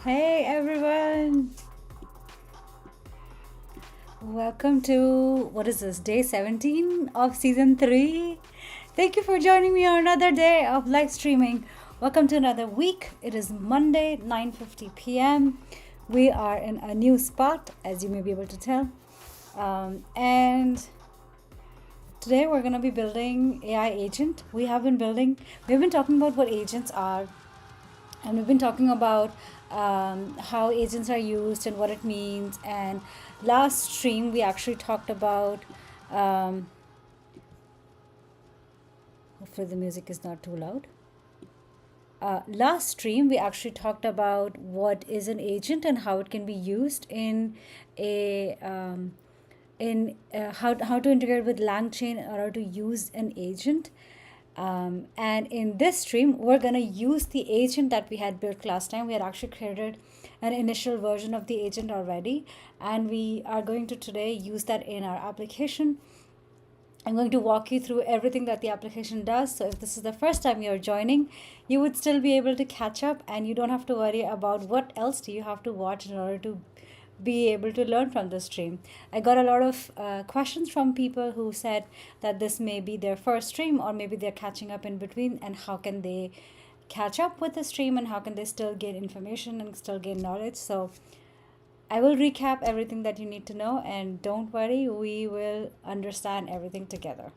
Hey everyone, welcome to what is this, day 17 of season 3. Thank you for joining me on another day of live streaming. Welcome to another week. It is Monday, 9:50 p.m. We are in a new spot, as you may be able to tell. And today we're going to be building AI agent. We've been talking about what agents are, and we've been talking about how agents are used and what it means. And last stream we actually talked about hopefully the music is not too loud. Last stream we actually talked about what is an agent and how it can be used in a how to integrate with LangChain in order to use an agent. And in this stream, we're going to use the agent that we had built last time. We had actually created an initial version of the agent already, and we are going to today use that in our application. I'm going to walk you through everything that the application does. So if this is the first time you're joining, you would still be able to catch up, and you don't have to worry about what else do you have to watch in order to be able to learn from the stream. I got a lot of questions from people who said that this may be their first stream, or maybe they're catching up in between, and how can they catch up with the stream, and how can they still gain information and still gain knowledge. So I will recap everything that you need to know, and don't worry, we will understand everything together.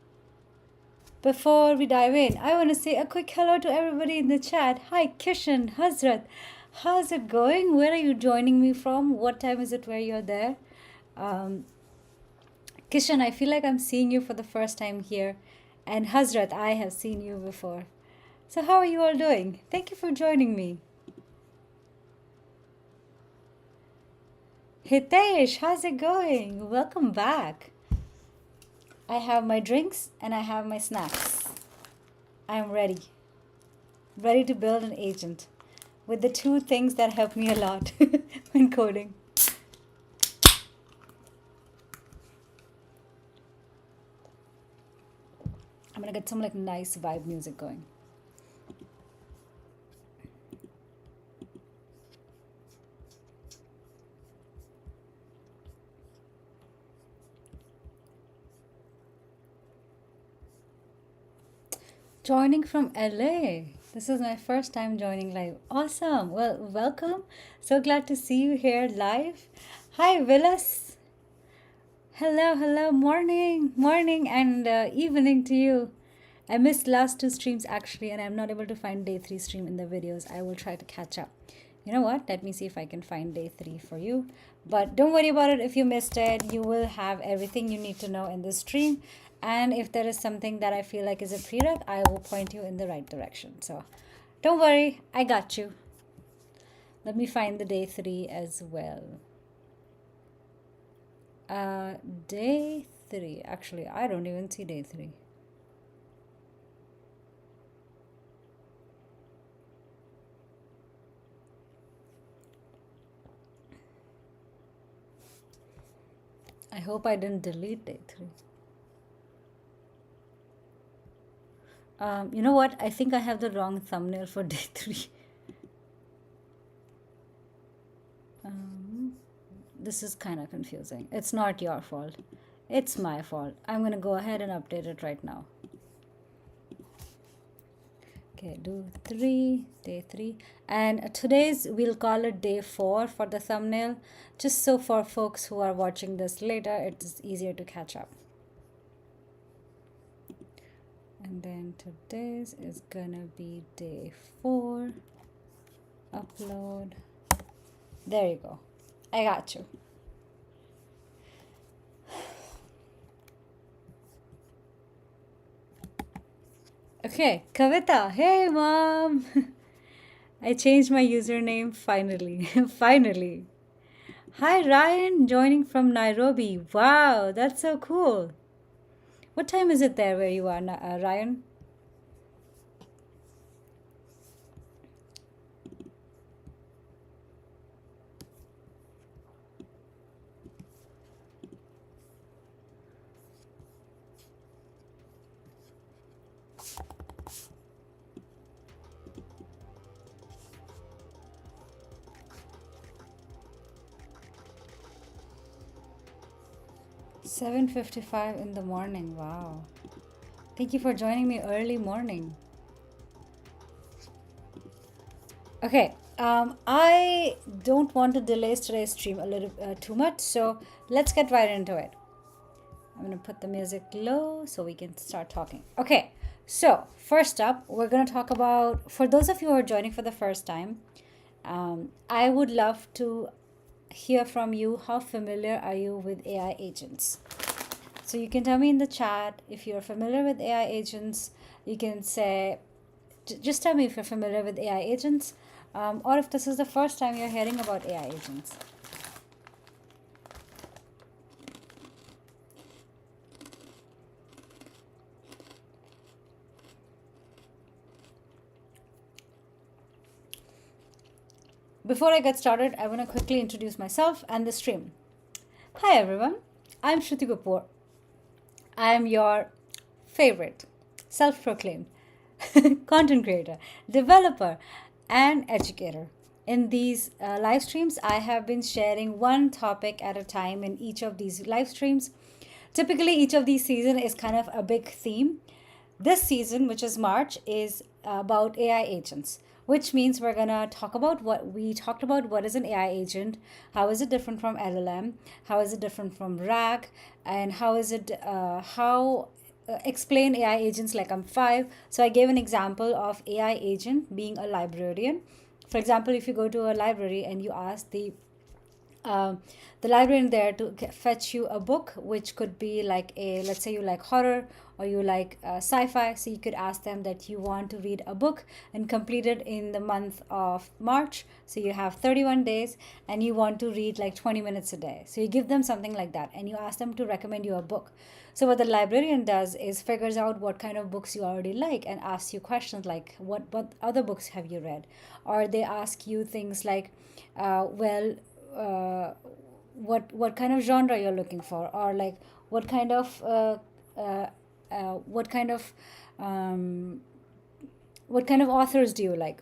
Before we dive in, I want to say a quick hello to everybody in the chat. Hi Kishan, Hazrat. How's it going? Where are you joining me from? What time is it where you're there? Kishan, I feel like I'm seeing you for the first time here. And Hazrat, I have seen you before. So how are you all doing? Thank you for joining me. Hitesh, how's it going? Welcome back. I have my drinks and I have my snacks. I'm ready. Ready to build an agent with the two things that help me a lot when coding. I'm gonna get some like nice vibe music going. Joining from LA. This is my first time joining live. Awesome. Well, welcome. So glad to see you here live. Hi, Willis. Hello, hello. Morning, morning, and evening to you. I missed last two streams actually, and I'm not able to find day three stream in the videos. I will try to catch up. You know what? Let me see if I can find day three for you. But don't worry about it if you missed it. You will have everything you need to know in this stream. And if there is something that I feel like is a prereq, I will point you in the right direction. So don't worry, I got you. Let me find the day three as well. Day three. Actually, I don't even see day three. I hope I didn't delete day three. You know what? I think I have the wrong thumbnail for day three. This is kind of confusing. It's not your fault. It's my fault. I'm going to go ahead and update it right now. Okay, do day three. And today's, we'll call it day 4 for the thumbnail, just so for folks who are watching this later, it's easier to catch up. And then today's is gonna be day 4. Upload. There you go. I got you. Okay, Kavita. Hey, mom. I changed my username finally. Finally. Hi, Ryan, joining from Nairobi. Wow, that's so cool. What time is it there where you are, Ryan? "7:55 in the morning." Wow. Thank you for joining me early morning. Okay, I don't want to delay today's stream a little too much, so let's get right into it. I'm going to put the music low so we can start talking. Okay, so first up, we're going to talk about, for those of you who are joining for the first time, I would love to hear from you. How familiar are you with AI agents? So you can tell me in the chat if you're familiar with AI agents. You can say, just tell me if you're familiar with AI agents, or if this is the first time you're hearing about AI agents. Before I get started, I want to quickly introduce myself and the stream. Hi everyone, I'm Shruti Kapoor. I am your favorite, self-proclaimed content creator, developer, and educator. In these live streams, I have been sharing one topic at a time in each of these live streams. Typically, each of these seasons is kind of a big theme. This season, which is March, is about AI agents, which means we're going to talk about what we talked about. What is an AI agent? How is it different from LLM? How is it different from RAG? And how is it, explain AI agents like I'm 5. So I gave an example of AI agent being a librarian. For example, if you go to a library and you ask the librarian there to fetch you a book, which could be like let's say you like horror or you like sci-fi, so you could ask them that you want to read a book and complete it in the month of March, so you have 31 days and you want to read like 20 minutes a day. So you give them something like that and you ask them to recommend you a book. So what the librarian does is figures out what kind of books you already like and asks you questions like what other books have you read, or they ask you things like what kind of genre you're looking for, or like what kind of authors do you like.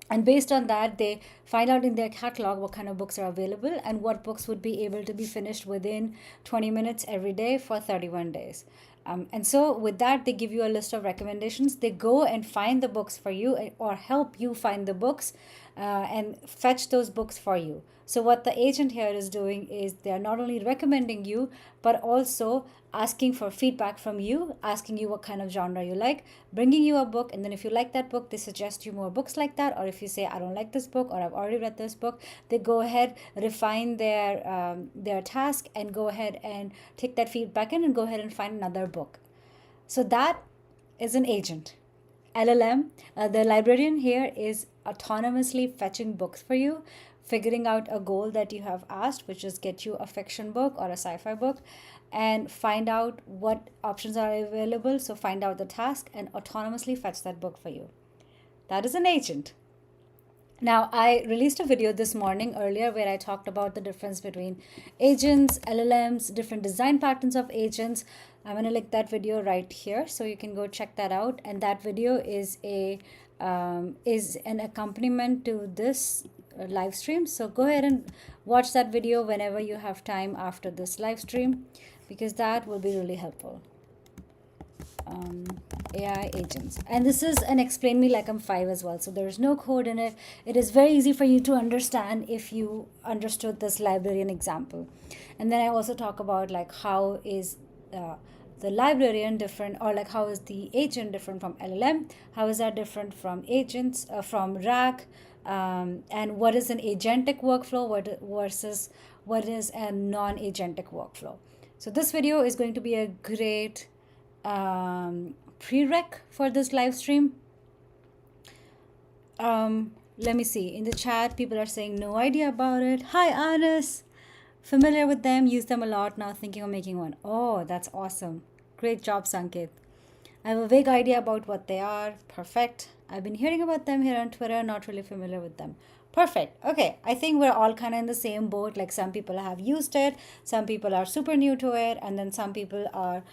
And based on that, they find out in their catalog what kind of books are available and what books would be able to be finished within 20 minutes every day for 31 days. And so, with that, they give you a list of recommendations. They go and find the books for you or help you find the books and fetch those books for you. So, what the agent here is doing is they are not only recommending you, but also asking for feedback from you, asking you what kind of genre you like, bringing you a book. And then, if you like that book, they suggest you more books like that. Or if you say, I don't like this book, or I've already read this book, they go ahead, refine their task, and go ahead and take that feedback in and go ahead and find another book. So that is an agent. LLM, the librarian here is autonomously fetching books for you, figuring out a goal that you have asked, which is get you a fiction book or a sci-fi book, and find out what options are available. So find out the task and autonomously fetch that book for you. That is an agent. Now, I released a video this morning earlier where I talked about the difference between agents, LLMs, different design patterns of agents. I'm going to link that video right here so you can go check that out. And that video is an accompaniment to this live stream. So go ahead and watch that video whenever you have time after this live stream, because that will be really helpful. AI agents, and this is an explain me like I'm 5 as well, so there's no code in it. It is very easy for you to understand if you understood this librarian example. And then I also talk about like how is the librarian different, or like how is the agent different from LLM, how is that different from agents, from RAG, and what is an agentic workflow versus what is a non-agentic workflow. So this video is going to be a great prereq for this live stream. Let me see. In the chat, people are saying no idea about it. Hi, Anis. Familiar with them, use them a lot, now thinking of making one. Oh, that's awesome. Great job, Sanket. I have a vague idea about what they are. Perfect. I've been hearing about them here on Twitter, not really familiar with them. Perfect. Okay, I think we're all kind of in the same boat. Like some people have used it, some people are super new to it, and then some people are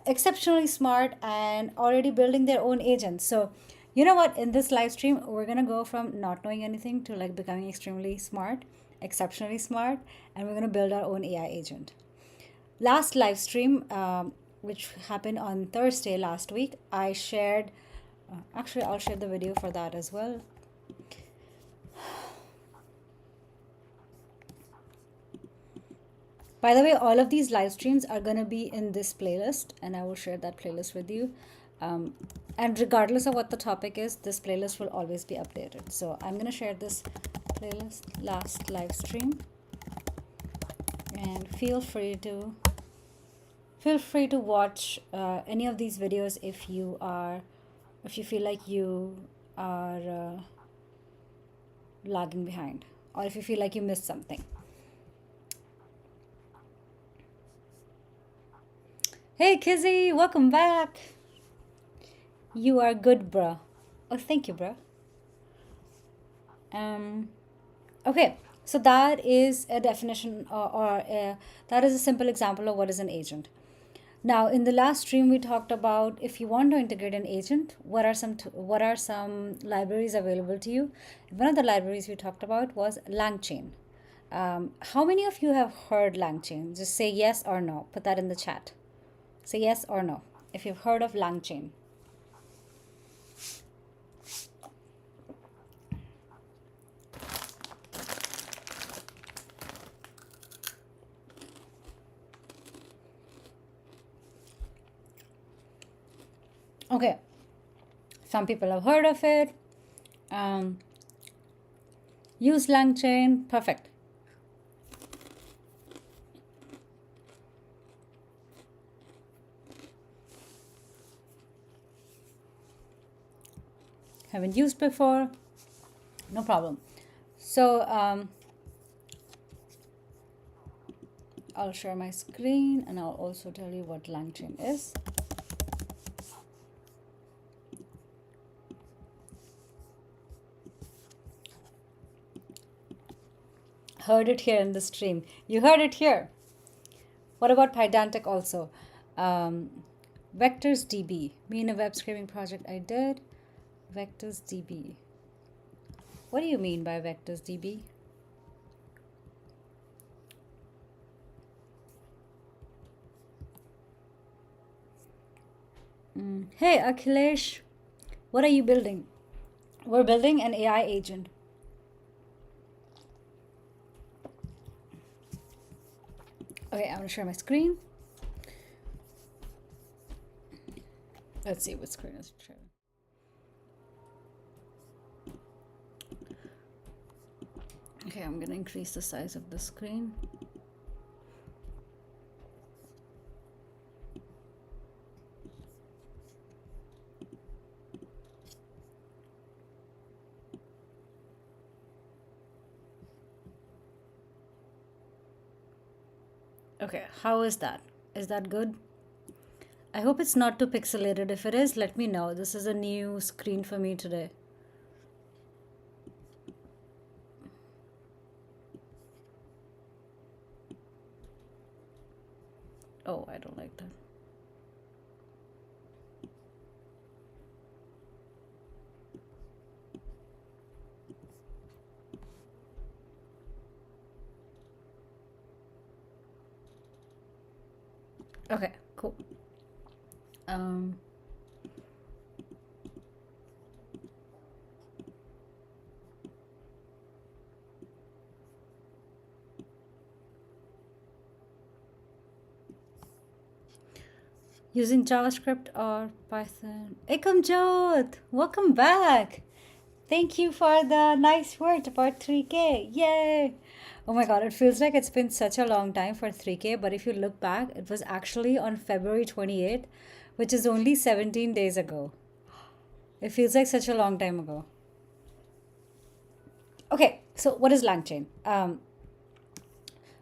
exceptionally smart and already building their own agents. So you know what, in this live stream we're going to go from not knowing anything to like becoming extremely smart, exceptionally smart, and we're going to build our own AI agent. Last live stream, which happened on Thursday last week, I shared actually I'll share the video for that as well. By the way, all of these live streams are going to be in this playlist, and I will share that playlist with you. And regardless of what the topic is, this playlist will always be updated. So I'm going to share this playlist, last live stream, and feel free to watch any of these videos if you feel like you are lagging behind, or if you feel like you missed something. Hey Kizzy, welcome back. You are good, bruh. Oh, thank you, bruh. Okay, so that is a definition, that is a simple example of what is an agent. Now, in the last stream, we talked about if you want to integrate an agent, what are some libraries available to you. One of the libraries we talked about was LangChain. How many of you have heard LangChain? Just say yes or no. Put that in the chat. Say yes or no if you've heard of LangChain. Okay, some people have heard of it. Use LangChain, perfect. Haven't used before, no problem. So I'll share my screen and I'll also tell you what LangChain is. Heard it here in the stream. You heard it here. What about Pydantic also? Vectors DB. Me in a web scraping project I did. Vectors DB. What do you mean by Vectors DB? Hey, Akhilesh, what are you building? We're building an AI agent. Okay, I'm gonna share my screen. Let's see what screen is sharing. Okay, I'm gonna increase the size of the screen. Okay, how is that? Is that good? I hope it's not too pixelated. If it is, let me know. This is a new screen for me today. Oh, I don't like that. Okay, cool. Um, Using JavaScript or Python. Ikamjot, welcome back. Thank you for the nice word about 3K. Yay! Oh my god, it feels like it's been such a long time for 3K, but if you look back, it was actually on February 28th, which is only 17 days ago. It feels like such a long time ago. Okay, so what is LangChain?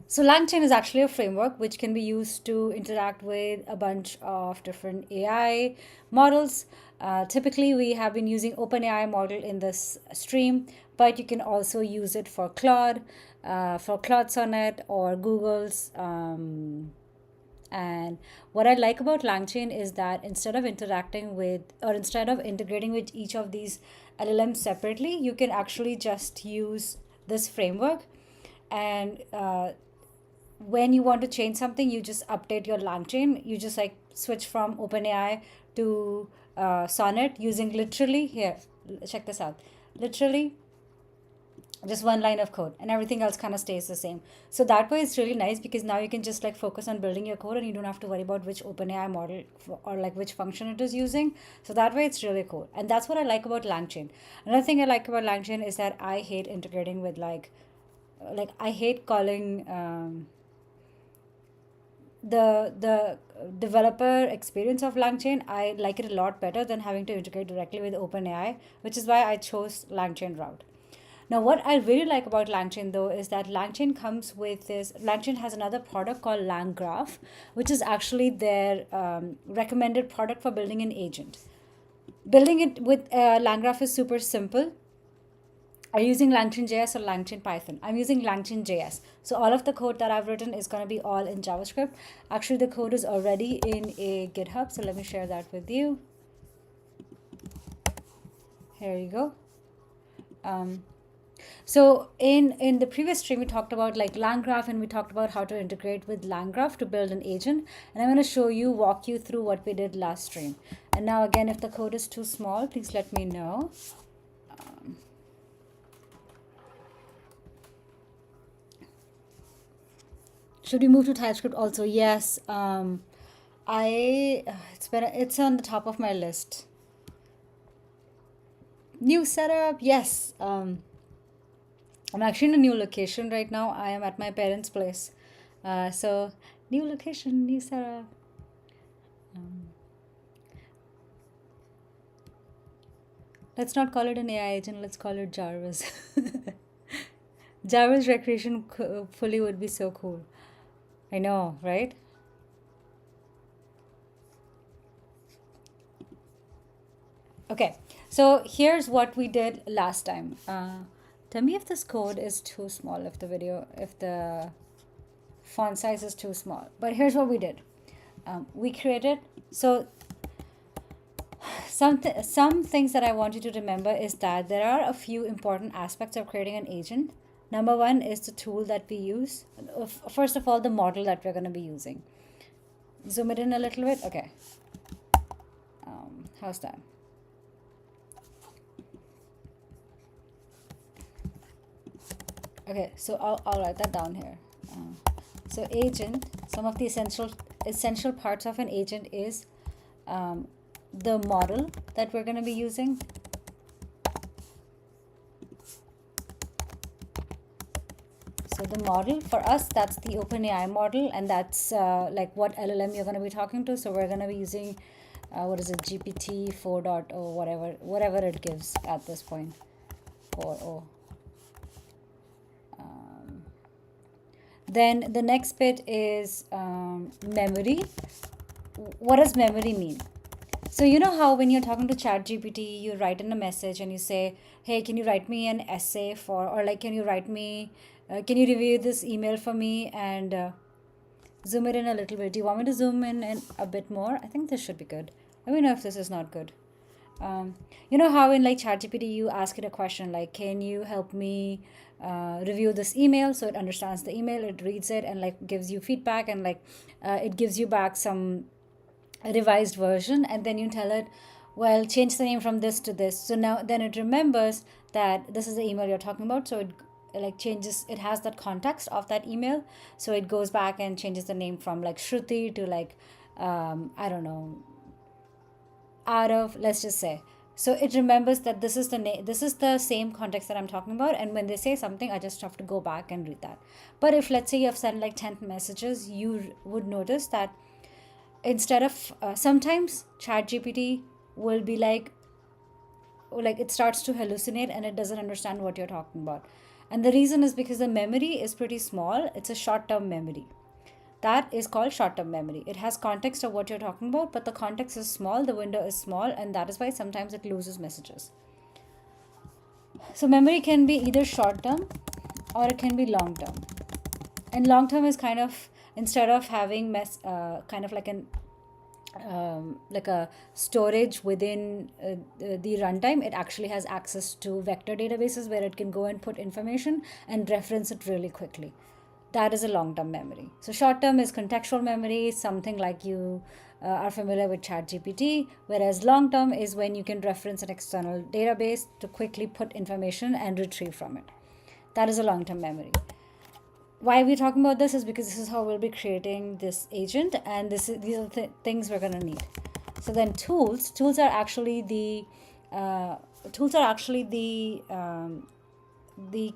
So LangChain is actually a framework which can be used to interact with a bunch of different AI models. Typically, we have been using OpenAI model in this stream, but you can also use it for Claude Sonnet or Google's. And what I like about LangChain is that instead of integrating with each of these LLMs separately, you can actually just use this framework and when you want to change something, you just update your LangChain. You just like switch from OpenAI to Sonnet using literally here. Check this out. Literally just one line of code, and everything else kind of stays the same. So that way, it's really nice because now you can just like focus on building your code, and you don't have to worry about which OpenAI model or like which function it is using. So that way, it's really cool, and that's what I like about LangChain. Another thing I like about LangChain is that I hate integrating with like I hate calling the developer experience of LangChain. I like it a lot better than having to integrate directly with OpenAI, which is why I chose LangChain route. Now, what I really like about LangChain though is that LangChain has another product called LangGraph, which is actually their recommended product for building an agent. Building it with LangGraph is super simple. Are you using LangChain JS or LangChain Python? I'm using LangChain JS. So all of the code that I've written is going to be all in JavaScript. Actually, the code is already in a GitHub. So let me share that with you. Here you go. So in the previous stream, we talked about like LangGraph, and we talked about how to integrate with LangGraph to build an agent. And I'm going to walk you through what we did last stream. And now again, if the code is too small, please let me know. Should we move to TypeScript also? Yes. It's on the top of my list. New setup, yes. I'm actually in a new location right now. I am at my parents' place. So new location, new setup. Let's not call it an AI agent. Let's call it Jarvis. Jarvis recreation fully would be so cool. I know, right? Okay, so here's what we did last time. Tell me if this code is too small, if the font size is too small. But here's what we did. We created, so some things that I want you to remember is that there are a few important aspects of creating an agent. Number one is the tool that we use. First of all, the model that we're going to be using. Zoom it in a little bit. Okay. How's that? Okay, so I'll write that down here. So agent, some of the essential parts of an agent is um, the model that we're going to be using. So the model for us, that's the OpenAI model, and that's like what LLM you're going to be talking to. So we're going to be using what is it, GPT 4.0, whatever it gives at this point, 4.0. Then the next bit is memory. What does memory mean? So you know how when you're talking to ChatGPT, you write in a message and you say, "Hey, can you write me an essay for, or like, can you review this email for me and zoom it in a little bit? Do you want me to zoom in a bit more? I think this should be good. Let me know if this is not good." You know how in like ChatGPT you ask it a question like, "Can you help me review this email?" So it understands the email, it reads it, and like gives you feedback, and like it gives you back some revised version, and then you tell it, well, change the name from this to this. So now then it remembers that this is the email you're talking about, so it like changes, it has that context of that email, so it goes back and changes the name from like Shruti to like I don't know, out of, let's just say. So it remembers that this is the name, this is the same context that I'm talking about, and when they say something I just have to go back and read that. But if let's say you have sent like 10 messages, you would notice that instead of sometimes ChatGPT will be like it starts to hallucinate and it doesn't understand what you're talking about. And the reason is because the memory is pretty small. It's a short term memory. That is called short term memory. It has context of what you're talking about, but the context is small, the window is small, and that is why sometimes it loses messages. So memory can be either short term or it can be long term. And long term is kind of, instead of having kind of like a storage within the runtime, it actually has access to vector databases where it can go and put information and reference it really quickly. That is a long term memory. So short term is contextual memory, something like you are familiar with ChatGPT, whereas long term is when you can reference an external database to quickly put information and retrieve from it. That is a long term memory. Why we're talking about this is because this is how we'll be creating this agent, and these are the things we're going to need. So then tools are actually the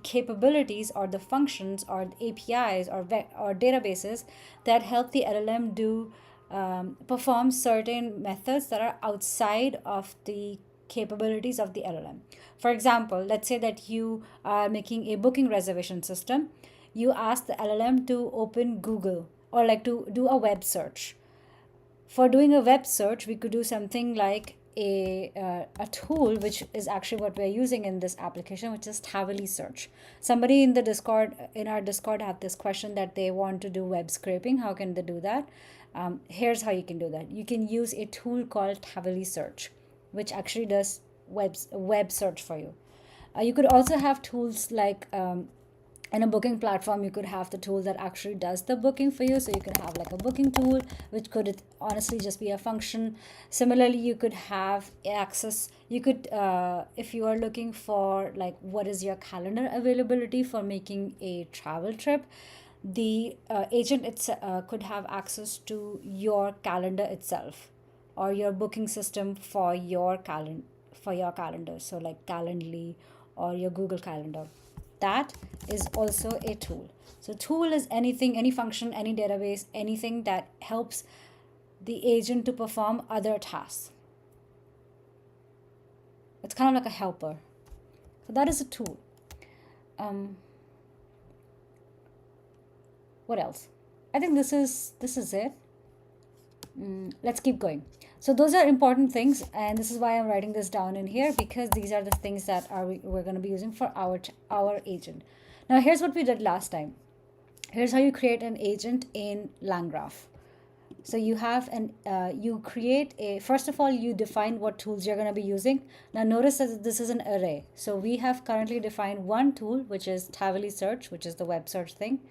capabilities or the functions or the APIs or databases that help the LLM do perform certain methods that are outside of the capabilities of the LLM. For example, let's say that you are making a booking reservation system. You ask the LLM to open Google or like to do a web search. For doing a web search, we could do something like a tool, which is actually what we're using in this application, which is Tavily Search. Somebody in our Discord had this question that they want to do web scraping. How can they do that? Here's how you can do that. You can use a tool called Tavily Search, which actually does web search for you. You could also have tools like in a booking platform, you could have the tool that actually does the booking for you. So you could have like a booking tool, which could honestly just be a function. Similarly, you could have access, you could if you are looking for like what is your calendar availability for making a travel trip, the agent could have access to your calendar itself or your booking system for your calendar, so like Calendly or your Google Calendar. That is also a tool. So tool is anything, any function, any database, anything that helps the agent to perform other tasks. It's kind of like a helper. So that is a tool. What else? I think this is it. Let's keep going. So those are important things, and this is why I'm writing this down in here, because these are the things that we're going to be using for our agent. Now here's what we did last time. Here's how you create an agent in LangGraph. So you have you create a, first of all, you define what tools you're going to be using. Now notice that this is an array. So we have currently defined one tool, which is Tavily Search, which is the web search thing.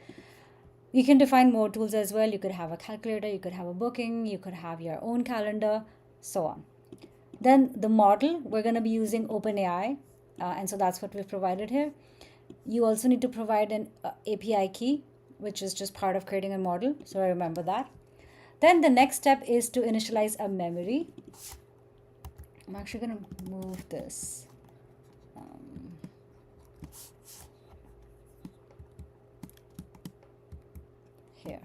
You can define more tools as well. You could have a calculator, you could have a booking, you could have your own calendar, so on. Then the model, we're going to be using OpenAI, and so that's what we've provided here. You also need to provide an API key, which is just part of creating a model, so I remember that. Then the next step is to initialize a memory. I'm actually going to move this. Here.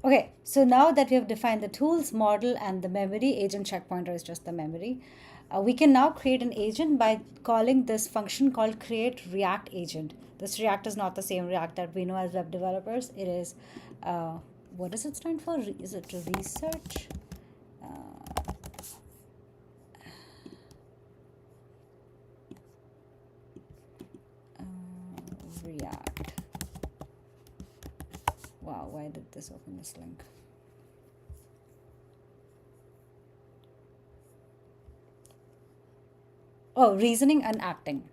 Okay, so now that we have defined the tools, model, and the memory, agent checkpointer is just the memory. We can now create an agent by calling this function called create react agent. This react is not the same react that we know as web developers. It is, what does it stand for? Is it research? React. Wow, why did this open this link? Oh, reasoning and acting.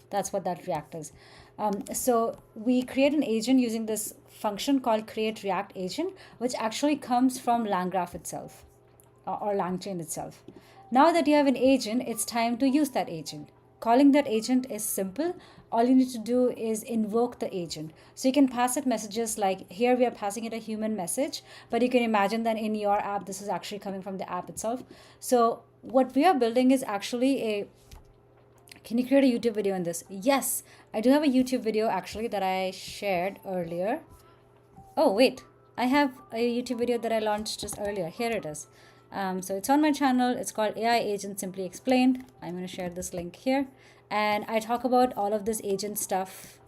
That's what that React is. So we create an agent using this function called create react agent, which actually comes from LangGraph itself or LangChain itself. Now that you have an agent, it's time to use that agent. Calling that agent is simple. All you need to do is invoke the agent. So you can pass it messages like here we are passing it a human message, but you can imagine that in your app, this is actually coming from the app itself. So what we are building is actually a, can you create a YouTube video on this? Yes, I do have a YouTube video actually that I shared earlier. Oh, wait, I have a YouTube video that I launched just earlier. Here it is. So it's on my channel. It's called AI Agent Simply Explained. I'm going to share this link here. And I talk about all of this agent stuff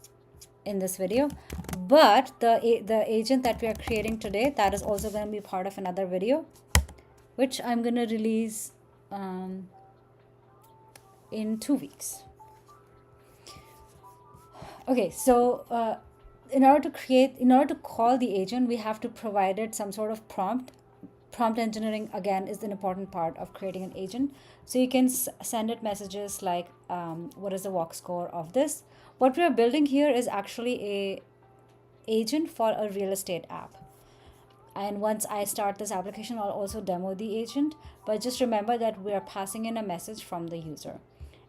in this video. But the agent that we are creating today, that is also going to be part of another video, which I'm going to release in 2 weeks. Okay, so in order to call the agent, we have to provide it some sort of prompt. Prompt engineering, again, is an important part of creating an agent. So you can send it messages like, what is the walk score of this? What we are building here is actually a agent for a real estate app. And once I start this application, I'll also demo the agent. But just remember that we are passing in a message from the user.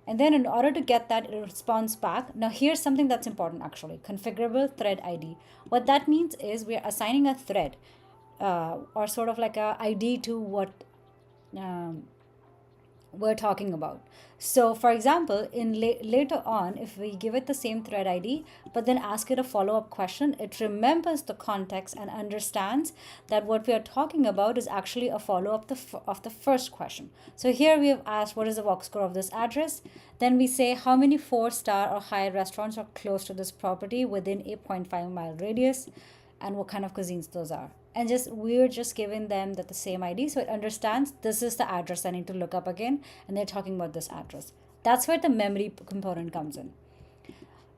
And then in order to get that response back, now here's something that's important actually, configurable thread ID. What that means is we're assigning a thread or sort of like a ID to what we're talking about. So for example, in later on, if we give it the same thread ID, but then ask it a follow-up question, it remembers the context and understands that what we are talking about is actually a follow-up of the first question. So here we have asked, what is the walk score of this address? Then we say, how many 4-star or higher restaurants are close to this property within a 0.5-mile radius, and what kind of cuisines those are. And we're just giving them the same ID, so it understands this is the address I need to look up again, and they're talking about this address. That's where the memory component comes in.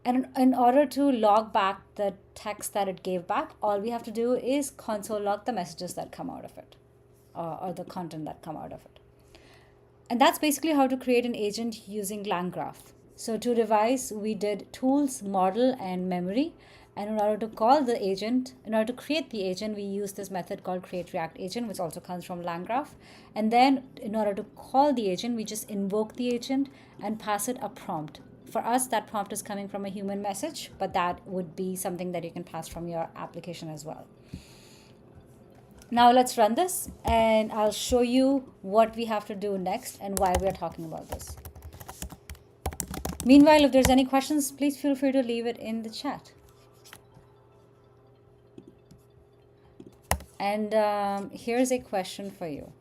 And in order to log back the text that it gave back, all we have to do is console log the messages that come out of it, or the content that come out of it. And that's basically how to create an agent using LangGraph. So to revise, we did tools, model, and memory. And in order to call the agent, in order to create the agent, we use this method called create react agent, which also comes from LangGraph. And then in order to call the agent, we just invoke the agent and pass it a prompt. For us, that prompt is coming from a human message, but that would be something that you can pass from your application as well. Now let's run this, and I'll show you what we have to do next and why we are talking about this. Meanwhile, if there's any questions, please feel free to leave it in the chat. And here's a question for you.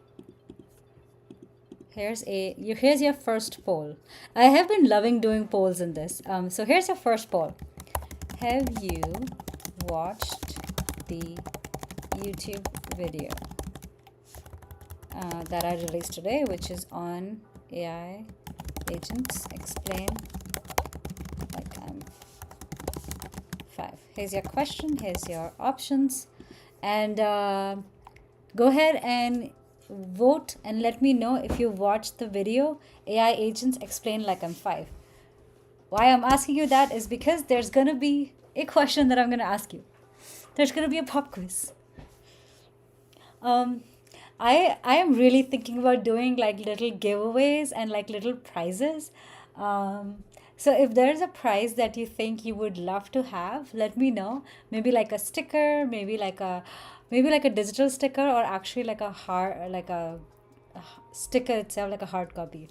Here's your first poll. I have been loving doing polls in this. So here's your first poll. Have you watched the YouTube video that I released today, which is on AI agents explain like 5? Here's your question. Here's your options. And go ahead and vote and let me know if you watched the video AI Agents Explain Like I'm Five. Why I'm asking you that is because there's going to be a question that I'm going to ask you. There's going to be a pop quiz. Um, I am really thinking about doing like little giveaways and like little prizes. Um, so if there's a prize that you think you would love to have, let me know. Maybe like a sticker, maybe like a digital sticker, or actually like a hard like a sticker itself, like a hard copy.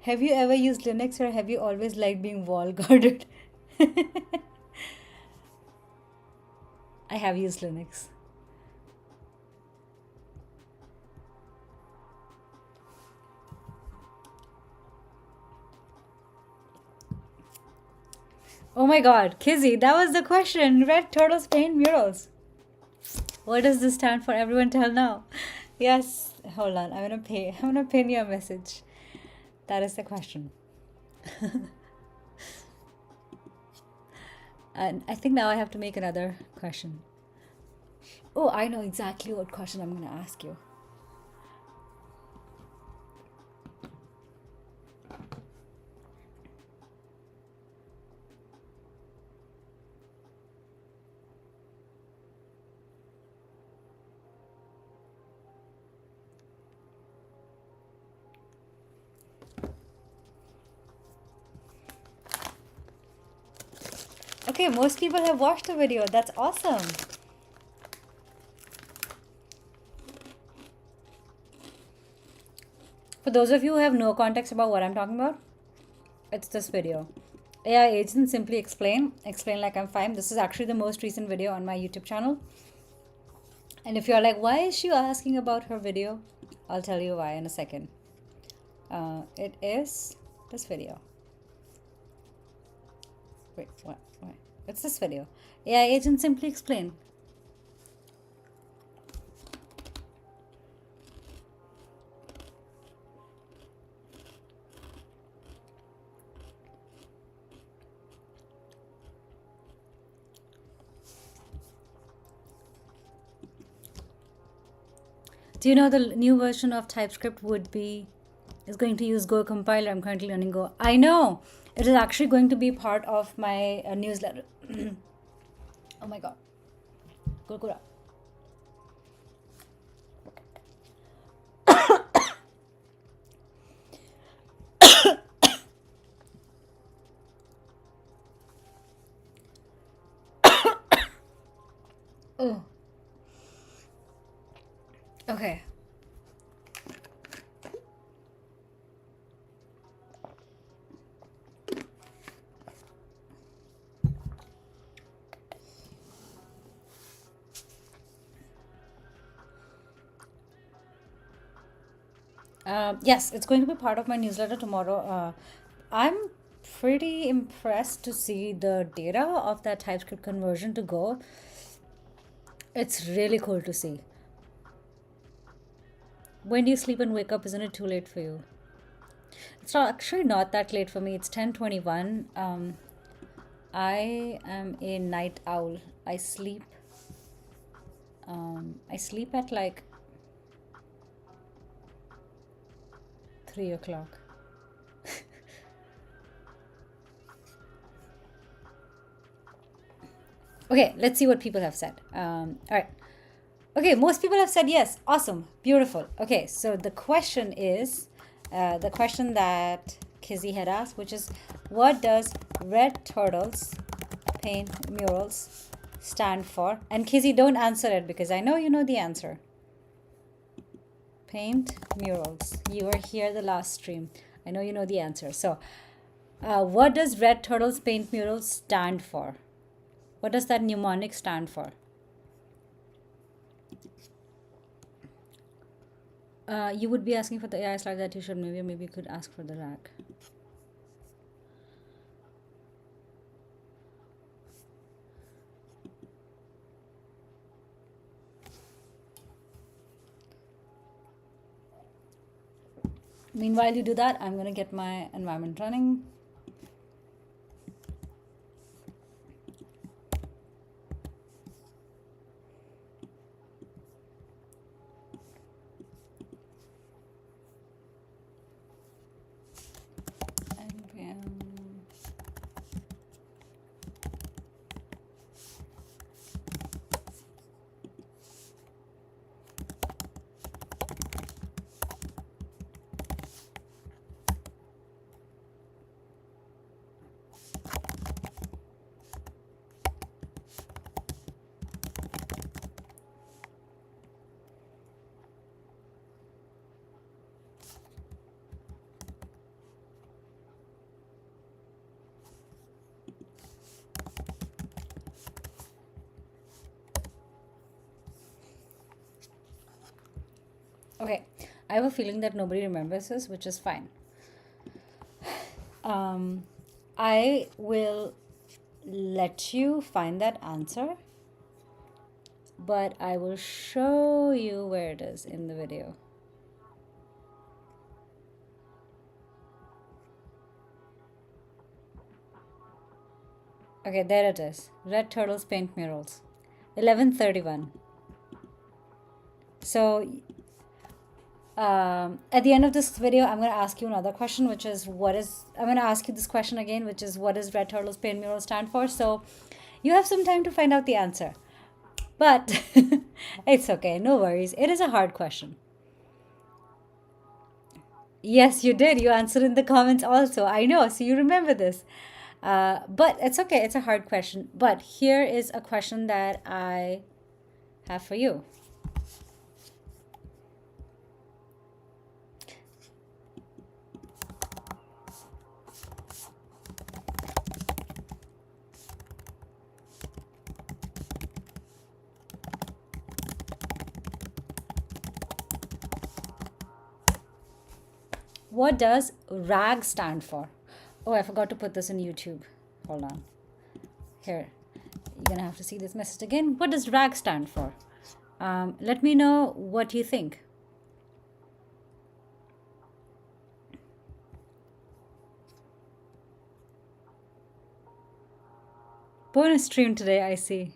Have you ever used Linux, or have you always liked being wall guarded? I have used Linux. Oh my god, Kizzy, that was the question. Red turtles paint murals. What does this stand for? Everyone tell now. Yes, hold on. I'm gonna pin you a message. That is the question. And I think now I have to make another question. Oh, I know exactly what question I'm gonna ask you. Okay, most people have watched the video. That's awesome. For those of you who have no context about what I'm talking about, it's this video. AI agents simply explain like I'm fine. This is actually the most recent video on my YouTube channel. And if you're like, why is she asking about her video? I'll tell you why in a second. It is this video. Wait, what? Why? It's this video. AI agents simply explain. Do you know the new version of TypeScript is going to use Go compiler? I'm currently learning Go. I know. It is actually going to be part of my newsletter. Oh my god. Gurkura. Oh. Okay. Yes, it's going to be part of my newsletter tomorrow. I'm pretty impressed to see the data of that TypeScript conversion to Go. It's really cool to see. When do you sleep and wake up? Isn't it too late for you? It's not actually not that late for me. It's 10:21. I am a night owl. I sleep at like 3 o'clock. Okay, let's see what people have said. All right. Okay, most people have said yes. Awesome. Beautiful. Okay, so the question is the question that Kizzy had asked, which is, what does red turtles paint murals stand for? And Kizzy, don't answer it because I know you know the answer. Paint murals. You were here the last stream. I know you know the answer. So, what does red turtles paint murals stand for? What does that mnemonic stand for? You would be asking for the AI slide that you should maybe you could ask for the rack. Meanwhile, you do that. I'm gonna get my environment running. I have a feeling that nobody remembers this, which is fine. I will let you find that answer, but I will show you where it is in the video. Okay, there it is. Red Turtles Paint Murals. 11:31. So at the end of this video, I'm going to ask you another question, which is I'm going to ask you this question again, which is what does Red Turtles Paint Murals stand for? So you have some time to find out the answer. But it's okay, no worries. It is a hard question. Yes, you did. You answered in the comments also. I know, so you remember this. But it's okay, it's a hard question. But here is a question that I have for you. What does RAG stand for? Oh, I forgot to put this in YouTube. Hold on. Here, you're gonna have to see this message again. What does RAG stand for? Let me know what you think. Bonus stream today, I see.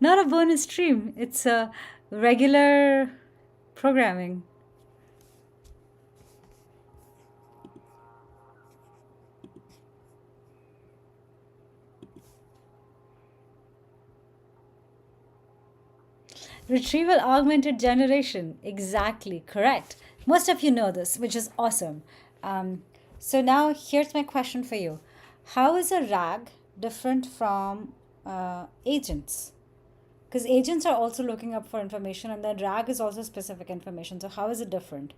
Not a bonus stream, it's a regular programming. Retrieval augmented generation. Exactly, correct. Most of you know this, which is awesome. So now here's my question for you. How is a RAG different from agents? Because agents are also looking up for information, and then RAG is also specific information. So how is it different?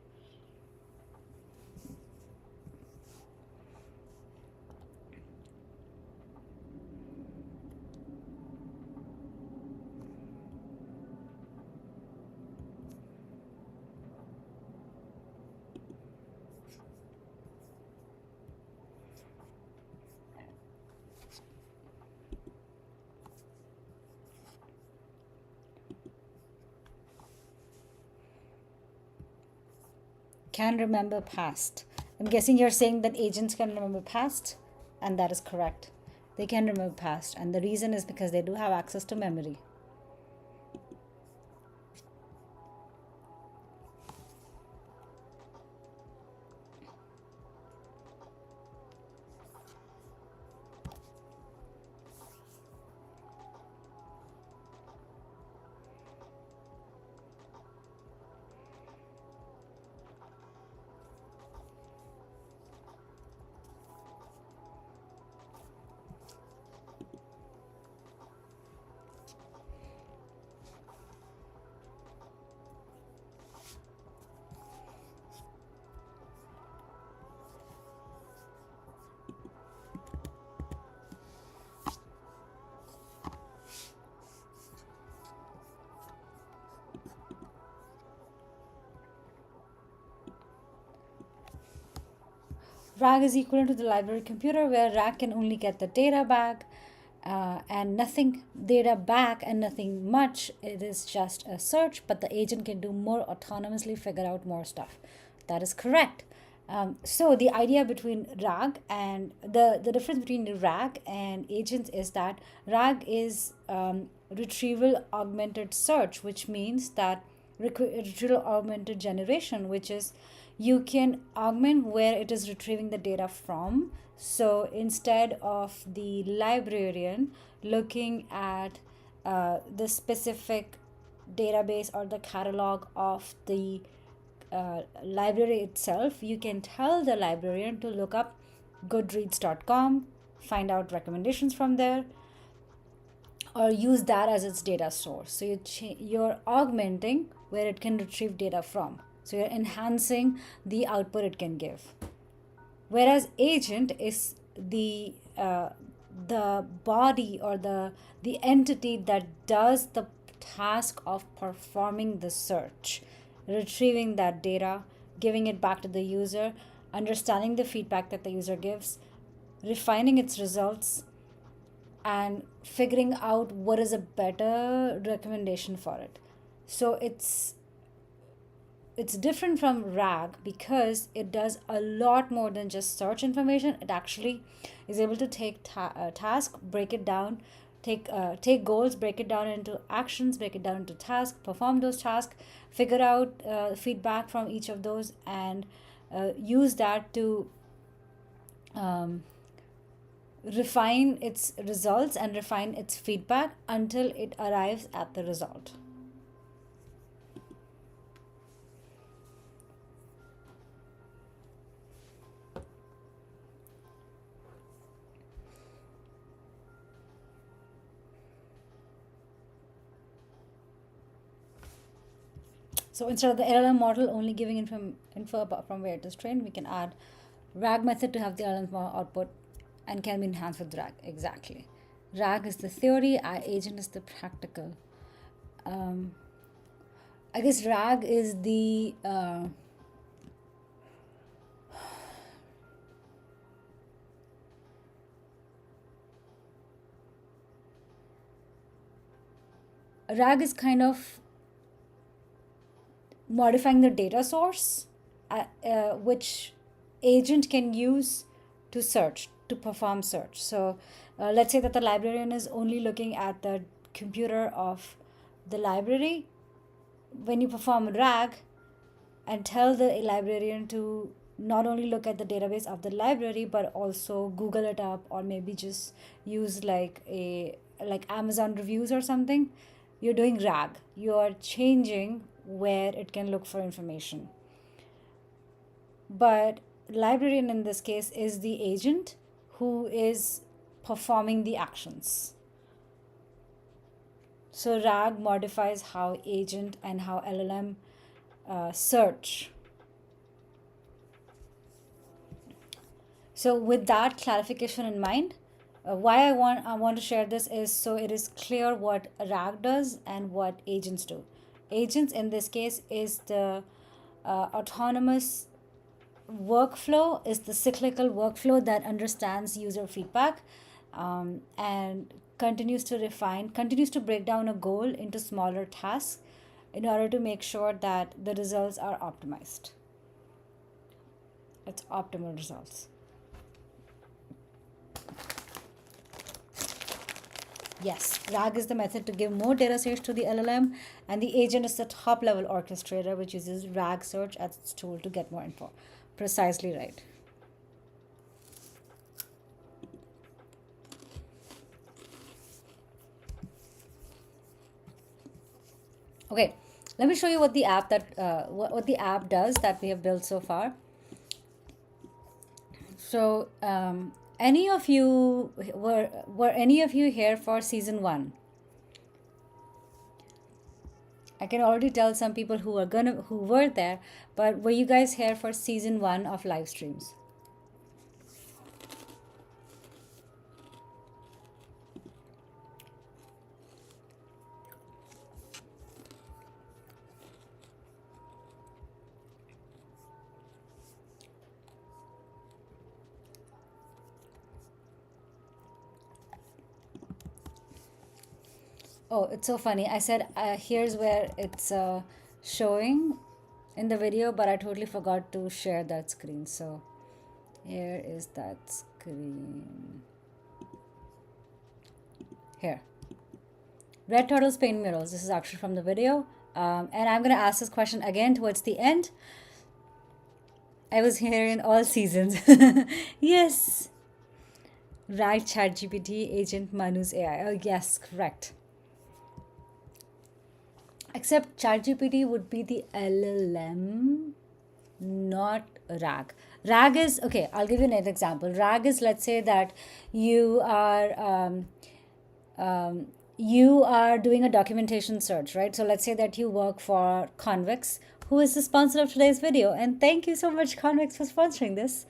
Can remember past. I'm guessing you're saying that agents can remember past, and that is correct. They can remember past, and the reason is because they do have access to memory. RAG is equivalent to the library computer, where RAG can only get the data back and nothing data back and nothing much. It is just a search, but the agent can do more autonomously, figure out more stuff. That is correct. So the idea between RAG and the difference between the RAG and agents is that RAG is retrieval augmented search, which means that retrieval augmented generation, which is you can augment where it is retrieving the data from. So instead of the librarian looking at the specific database or the catalog of the library itself, you can tell the librarian to look up goodreads.com, find out recommendations from there, or use that as its data source. So you're augmenting where it can retrieve data from. So you're enhancing the output it can give. Whereas agent is the body or the entity that does the task of performing the search. retrieving that data, giving it back to the user, understanding the feedback that the user gives, refining its results, and figuring out what is a better recommendation for it. So it's different from RAG because it does a lot more than just search information. It actually is able to take task, break it down, take goals, break it down into actions, break it down into tasks, perform those tasks, figure out feedback from each of those, and use that to um, refine its results and refine its feedback until it arrives at the result. So instead of the LLM model only giving info about from where it is trained, we can add RAG method to have the LLM output and can be enhanced with RAG. Exactly. RAG is the theory, agent is the practical. I guess RAG is the RAG is kind of modifying the data source, which agent can use to search, to perform search. So let's say that the librarian is only looking at the computer of the library. When you perform RAG and tell the librarian to not only look at the database of the library but also Google it up, or maybe just use like Amazon reviews or something, you're doing RAG. You're changing where it can look for information. But librarian in this case is the agent who is performing the actions. So RAG modifies how agent and how LLM search. So with that clarification in mind, why I want to share this is so it is clear what RAG does and what agents do. Agents in this case is the autonomous workflow, is the cyclical workflow that understands user feedback and continues to refine, continues to break down a goal into smaller tasks in order to make sure that the results are optimized. It's optimal results. Yes, RAG is the method to give more data sets to the LLM, and the agent is the top level orchestrator which uses RAG search as its tool to get more info. Precisely right. Okay, let me show you what the app what the app does that we have built so far. So, any of you were any of you here for season 1? I can already tell some people who were there, but were you guys here for season 1 of live streams? Oh, it's so funny. I said here's where it's showing in the video, but I totally forgot to share that screen. So here is that screen. Here. Red turtles paint murals. This is actually from the video. And I'm going to ask this question again towards the end. I was here in all seasons. Yes. Right, ChatGPT, Agent Manu's AI. Oh, yes, correct. Except ChatGPT would be the LLM, not RAG. RAG is, okay, I'll give you another example. RAG is, let's say that you are doing a documentation search, right? So let's say that you work for Convex, who is the sponsor of today's video. And thank you so much, Convex, for sponsoring this.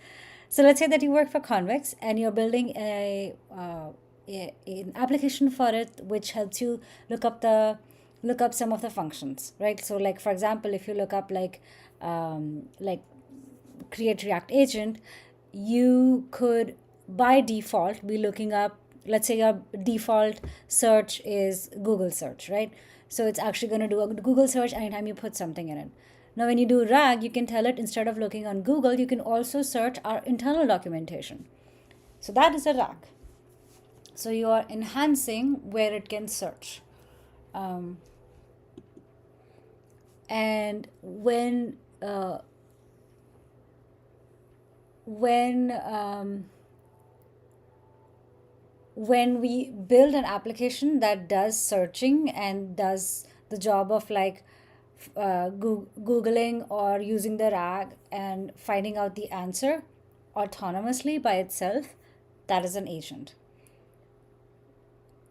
So let's say that you work for Convex and you're building an application for it which helps you look up the look up some of the functions, right? So like for example, if you look up like create React agent, you could by default be looking up, let's say your default search is Google search, right? So it's actually going to do a Google search anytime you put something in it. Now when you do RAG, you can tell it, instead of looking on Google, you can also search our internal documentation. So that is a RAG. So you are enhancing where it can search. And when when we build an application that does searching and does the job of like googling or using the RAG and finding out the answer autonomously by itself, that is an agent.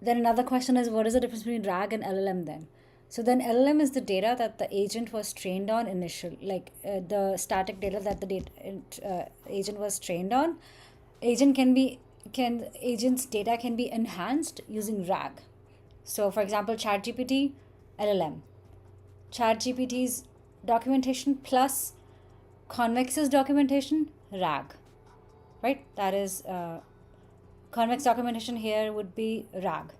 Then another question is, what is the difference between RAG and LLM then? So then LLM is the data that the agent was trained on initially, like the static data that the agent was trained on. Agent's data can be enhanced using RAG. So for example, ChatGPT, LLM. ChatGPT's documentation plus Convex's documentation, RAG, right? That is Convex documentation here would be RAG.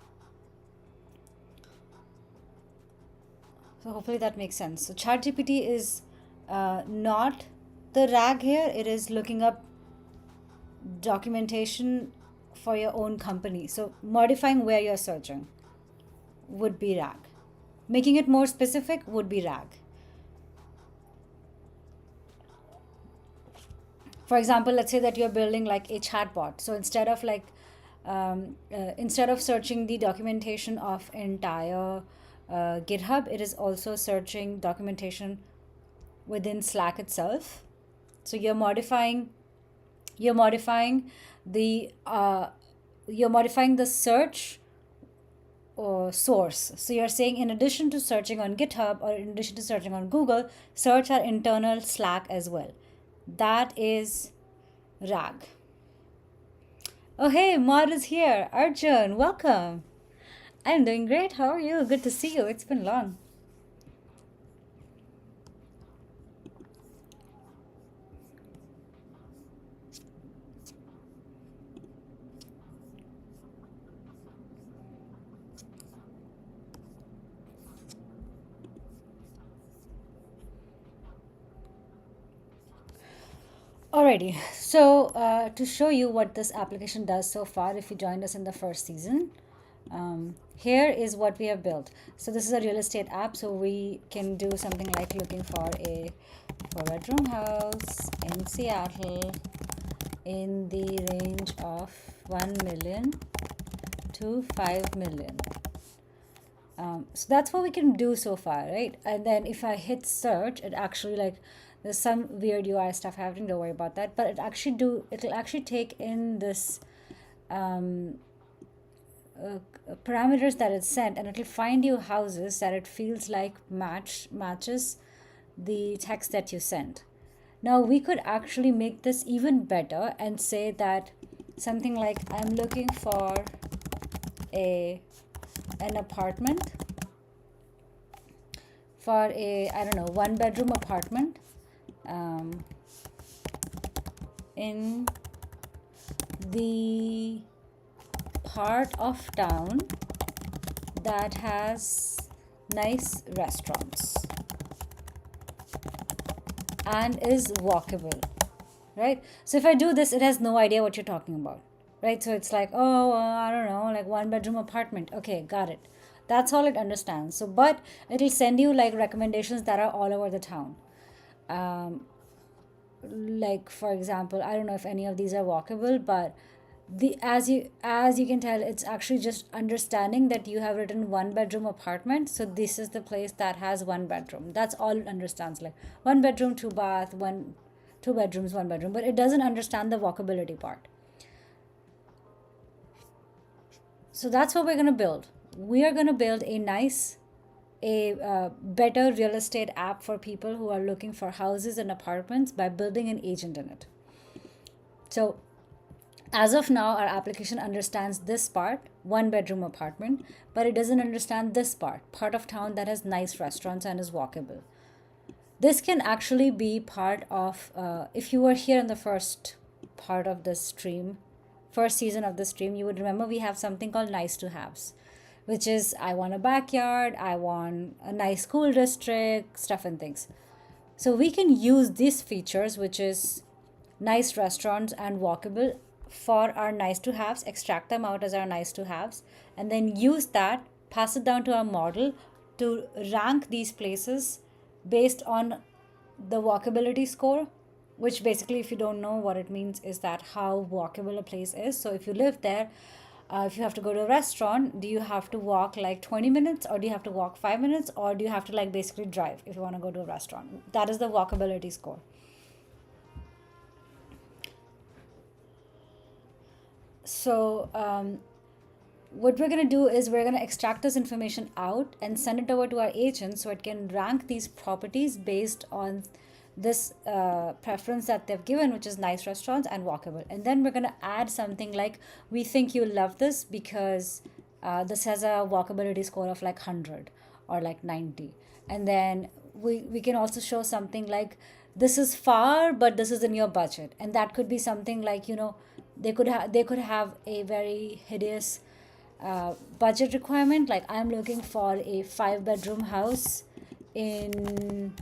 So hopefully that makes sense. So ChatGPT is not the RAG here. It is looking up documentation for your own company. So modifying where you're searching would be RAG. Making it more specific would be RAG. For example, let's say that you're building like a chatbot. So instead of searching the documentation of entire GitHub, it is also searching documentation within Slack itself. So you're modifying the search or source. So you're saying, in addition to searching on GitHub or in addition to searching on Google, search our internal Slack as well. That is RAG. Oh hey, Maud is here. Arjun, welcome. I'm doing great. How are you? Good to see you. It's been long. Alrighty, so to show you what this application does so far, if you joined us in the first season, here is what we have built. So this is a real estate app, so we can do something like looking for a 4-bedroom house in Seattle in the range of 1 million to 5 million. So that's what we can do so far, right? And then if I hit search, it actually like, there's some weird UI stuff happening, don't worry about that, but it'll actually take in this parameters that it's sent, and it'll find you houses that it feels like matches the text that you sent. Now we could actually make this even better and say that something like, I'm looking for an apartment for a, I don't know, 1-bedroom apartment in the part of town that has nice restaurants and is walkable, right? So if I do this, it has no idea what you're talking about, right? So it's like, oh, I don't know, like 1-bedroom apartment. Okay, got it. That's all it understands. So, but it'll send you like recommendations that are all over the town. Like for example, I don't know if any of these are walkable, but as you can tell, it's actually just understanding that you have written 1-bedroom apartment, so this is the place that has 1 bedroom. That's all it understands, like 1 bedroom, 2 bath, 2 bedrooms, 1 bedroom, but it doesn't understand the walkability part. So that's what we're going to build. We are going to build a better real estate app for people who are looking for houses and apartments by building an agent in it. So As of now, our application understands this part, one bedroom apartment, but it doesn't understand this part of town that has nice restaurants and is walkable. This can actually be part of, if you were here in the first part of the stream, first season of the stream, you would remember we have something called nice to haves, which is I want a backyard, I want a nice school district, stuff and things. So we can use these features, which is nice restaurants and walkable, for our nice to haves, extract them out as our nice to haves, and then use that, pass it down to our model to rank these places based on the walkability score, which basically, if you don't know what it means, is that how walkable a place is. So if you live there, if you have to go to a restaurant, do you have to walk like 20 minutes, or do you have to walk 5 minutes, or do you have to like basically drive if you want to go to a restaurant? That is the walkability score. So what we're going to do is we're going to extract this information out and send it over to our agent so it can rank these properties based on this preference that they've given, which is nice restaurants and walkable. And then we're going to add something like, we think you'll love this because this has a walkability score of like 100 or like 90. And then we can also show something like, this is far, but this is in your budget. And that could be something like, they could have a very hideous budget requirement, like I'm looking for a 5 bedroom house in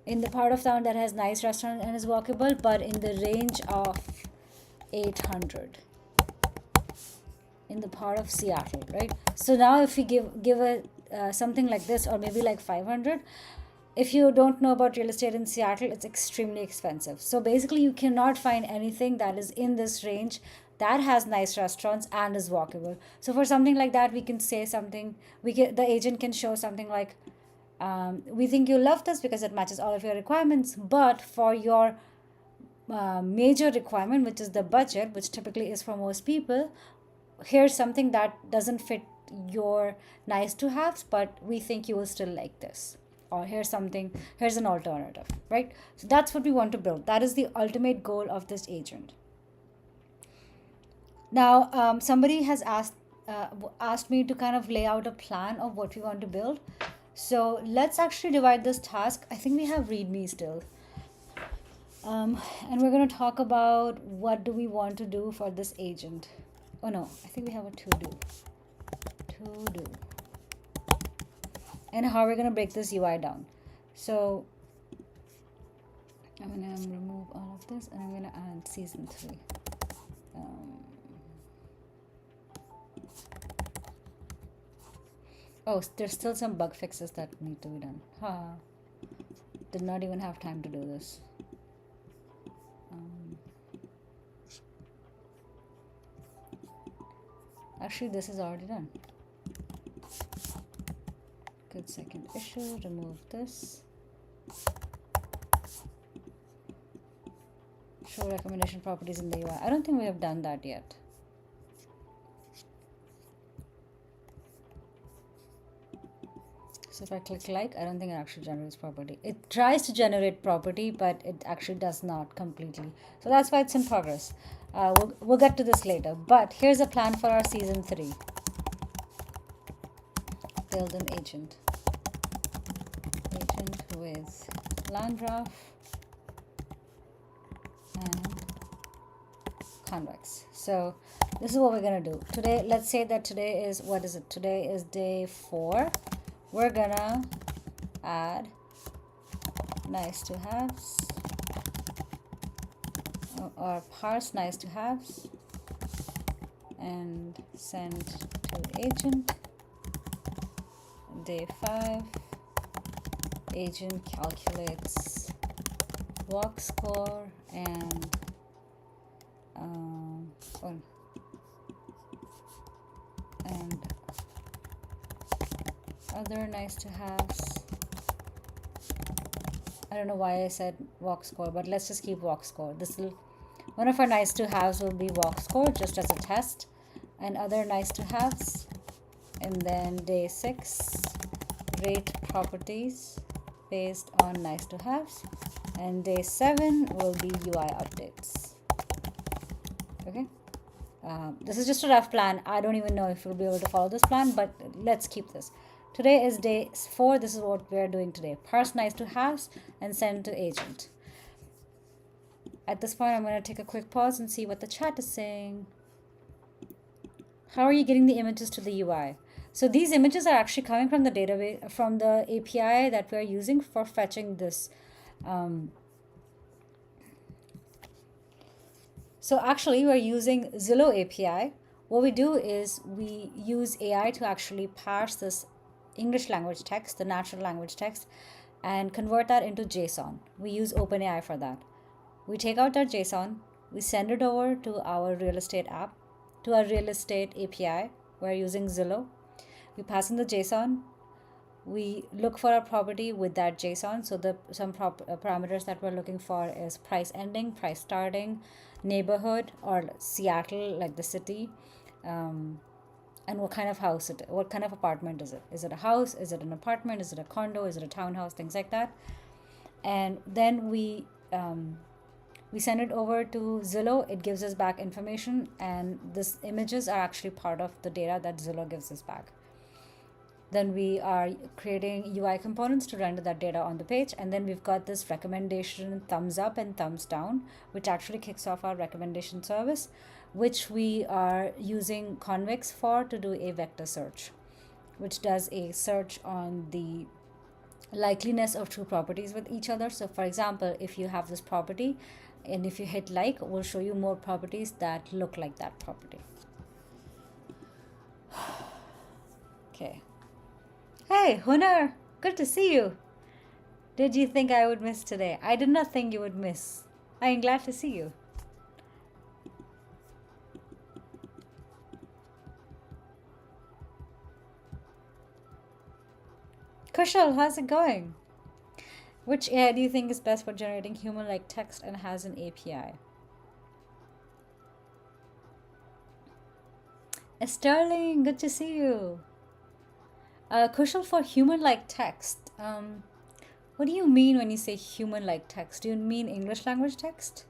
the part of town that has nice restaurant and is walkable, but in the range of 800 in the part of Seattle, right? So now if we give a something like this, or maybe like 500, if you don't know about real estate in Seattle, it's extremely expensive. So basically, you cannot find anything that is in this range that has nice restaurants and is walkable. So for something like that, we can say something. The agent can show something like, we think you love this because it matches all of your requirements, but for your major requirement, which is the budget, which typically is for most people, here's something that doesn't fit your nice to haves, but we think you will still like this. Or here's an alternative, right? So that's what we want to build. That is the ultimate goal of this agent. Now, somebody has asked me to kind of lay out a plan of what we want to build. So let's actually divide this task. I think we have README still. And we're going to talk about what do we want to do for this agent. Oh no, I think we have a to do. And how we're going to break this UI down. So I'm going to remove all of this, and I'm going to add season 3. There's still some bug fixes that need to be done. Did not even have time to do this. Actually, this is already done. Good, second issue, remove this. Show recommendation properties in the UI. I don't think we have done that yet. So if I click like, I don't think it actually generates property. It tries to generate property, but it actually does not completely. So that's why it's in progress. We'll get to this later. But here's a plan for our season 3. Build an agent. Agent with Landgraph and convex. So this is what we're going to do. Today, let's say that today is, what is it? Today is day 4. We're going to add nice to haves, or parse nice to haves, and send to agent. Day 5, agent calculates walk score and other nice to haves. I don't know why I said walk score, but let's just keep walk score. One of our nice to haves will be walk score, just as a test, and other nice to haves. And then day 6, rate properties based on nice to haves, and day 7 will be UI updates. Okay. This is just a rough plan. I don't even know if we'll be able to follow this plan, but let's keep this. Today is day 4. This is what we're doing today. Parse nice to haves and send to agent. At this point, I'm going to take a quick pause and see what the chat is saying. How are you getting the images to the UI? So these images are actually coming from the database, from the API that we're using for fetching this. So actually, we're using Zillow API. What we do is we use AI to actually parse this English language text, the natural language text, and convert that into JSON. We use OpenAI for that. We take out that JSON, we send it over to our real estate app, to our real estate API. We're using Zillow. We pass in the JSON. We look for a property with that JSON. So the some parameters that we're looking for is price ending, price starting, neighborhood, or Seattle, like the city, and what kind of house what kind of apartment is it? Is it a house? Is it an apartment? Is it a condo? Is it a townhouse? Things like that. And then we send it over to Zillow. It gives us back information, and these images are actually part of the data that Zillow gives us back. Then we are creating UI components to render that data on the page. And then we've got this recommendation thumbs up and thumbs down, which actually kicks off our recommendation service, which we are using Convex for to do a vector search, which does a search on the likeliness of two properties with each other. So for example, if you have this property and if you hit like, we'll show you more properties that look like that property. Okay. Hey, Hunar, good to see you. Did you think I would miss today? I did not think you would miss. I am glad to see you. Kushal, how's it going? Which AI do you think is best for generating human-like text and has an API? Sterling, good to see you. Kushal, for human-like text, what do you mean when you say human-like text? Do you mean English language text?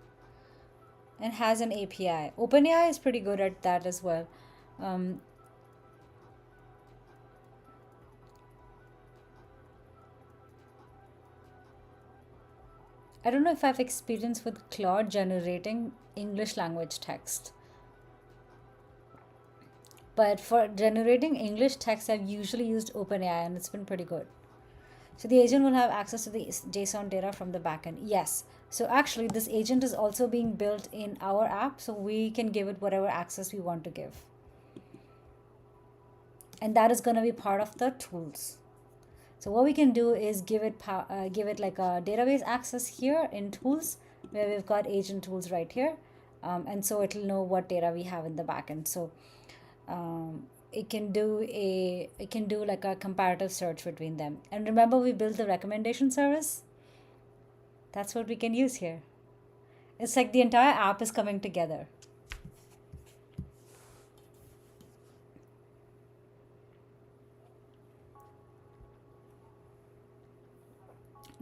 And has an API. OpenAI is pretty good at that as well. I don't know if I've experience with Claude generating English language text. But for generating English text, I've usually used OpenAI and it's been pretty good. So the agent will have access to the JSON data from the backend. Yes. So actually, this agent is also being built in our app, so we can give it whatever access we want to give. And that is going to be part of the tools. So what we can do is give it like a database access here in tools, where we've got agent tools right here, and so it'll know what data we have in the backend. So it can do like a comparative search between them. And remember, we built the recommendation service. That's what we can use here. It's like the entire app is coming together.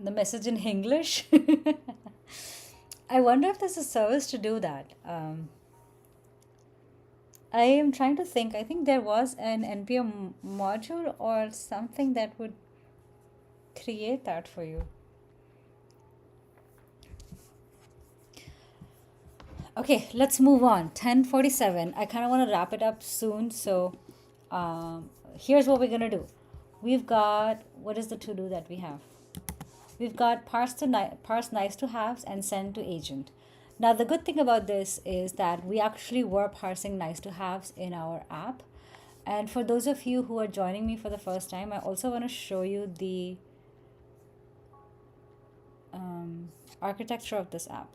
The message in English. I wonder if there's a service to do that. I am trying to think. I think there was an NPM module or something that would create that for you. Okay, let's move on. 10:47. I kind of want to wrap it up soon. So here's what we're going to do. We've got, what is the to-do that we have? We've got parse nice to haves and send to agent. Now, the good thing about this is that we actually were parsing nice to haves in our app. And for those of you who are joining me for the first time, I also want to show you the architecture of this app.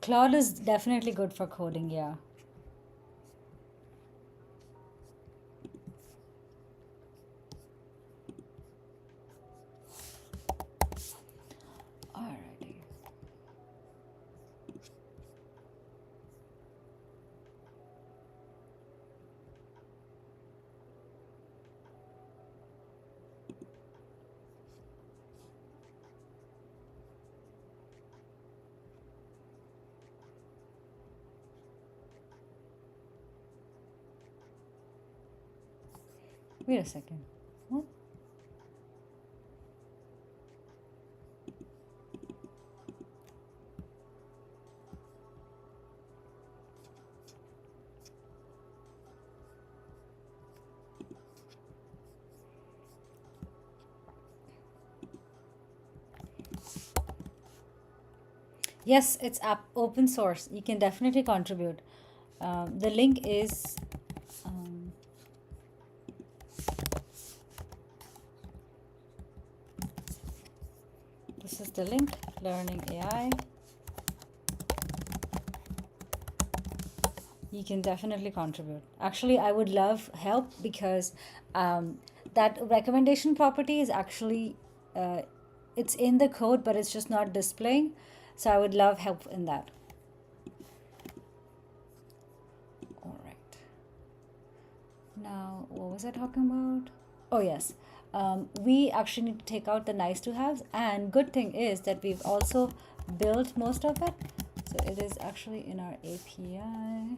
Claude is definitely good for coding, yeah. Wait a second. What? Yes, it's app open source. You can definitely contribute. The link is um, this is the link, Learning AI. You can definitely contribute. Actually, I would love help because that recommendation property is actually uh, it's in the code, but it's just not displaying. So I would love help in that. All right. Now, what was I talking about? Oh, yes. We actually need to take out the nice to haves. And good thing is that we've also built most of it. So it is actually in our API.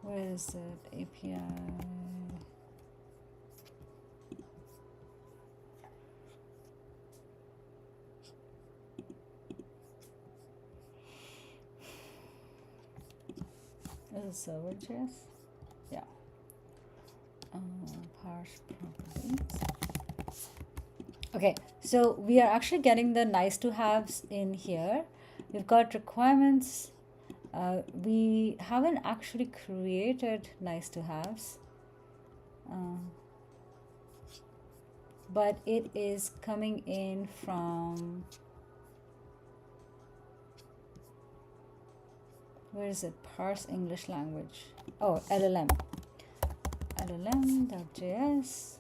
Where is it? API. Is it server.js? Yeah. Parse properties. Okay, so we are actually getting the nice to haves in here. We've got requirements. We haven't actually created nice to haves, but it is coming in from, where is it? Parse English language. Oh, LLM. LLM.js.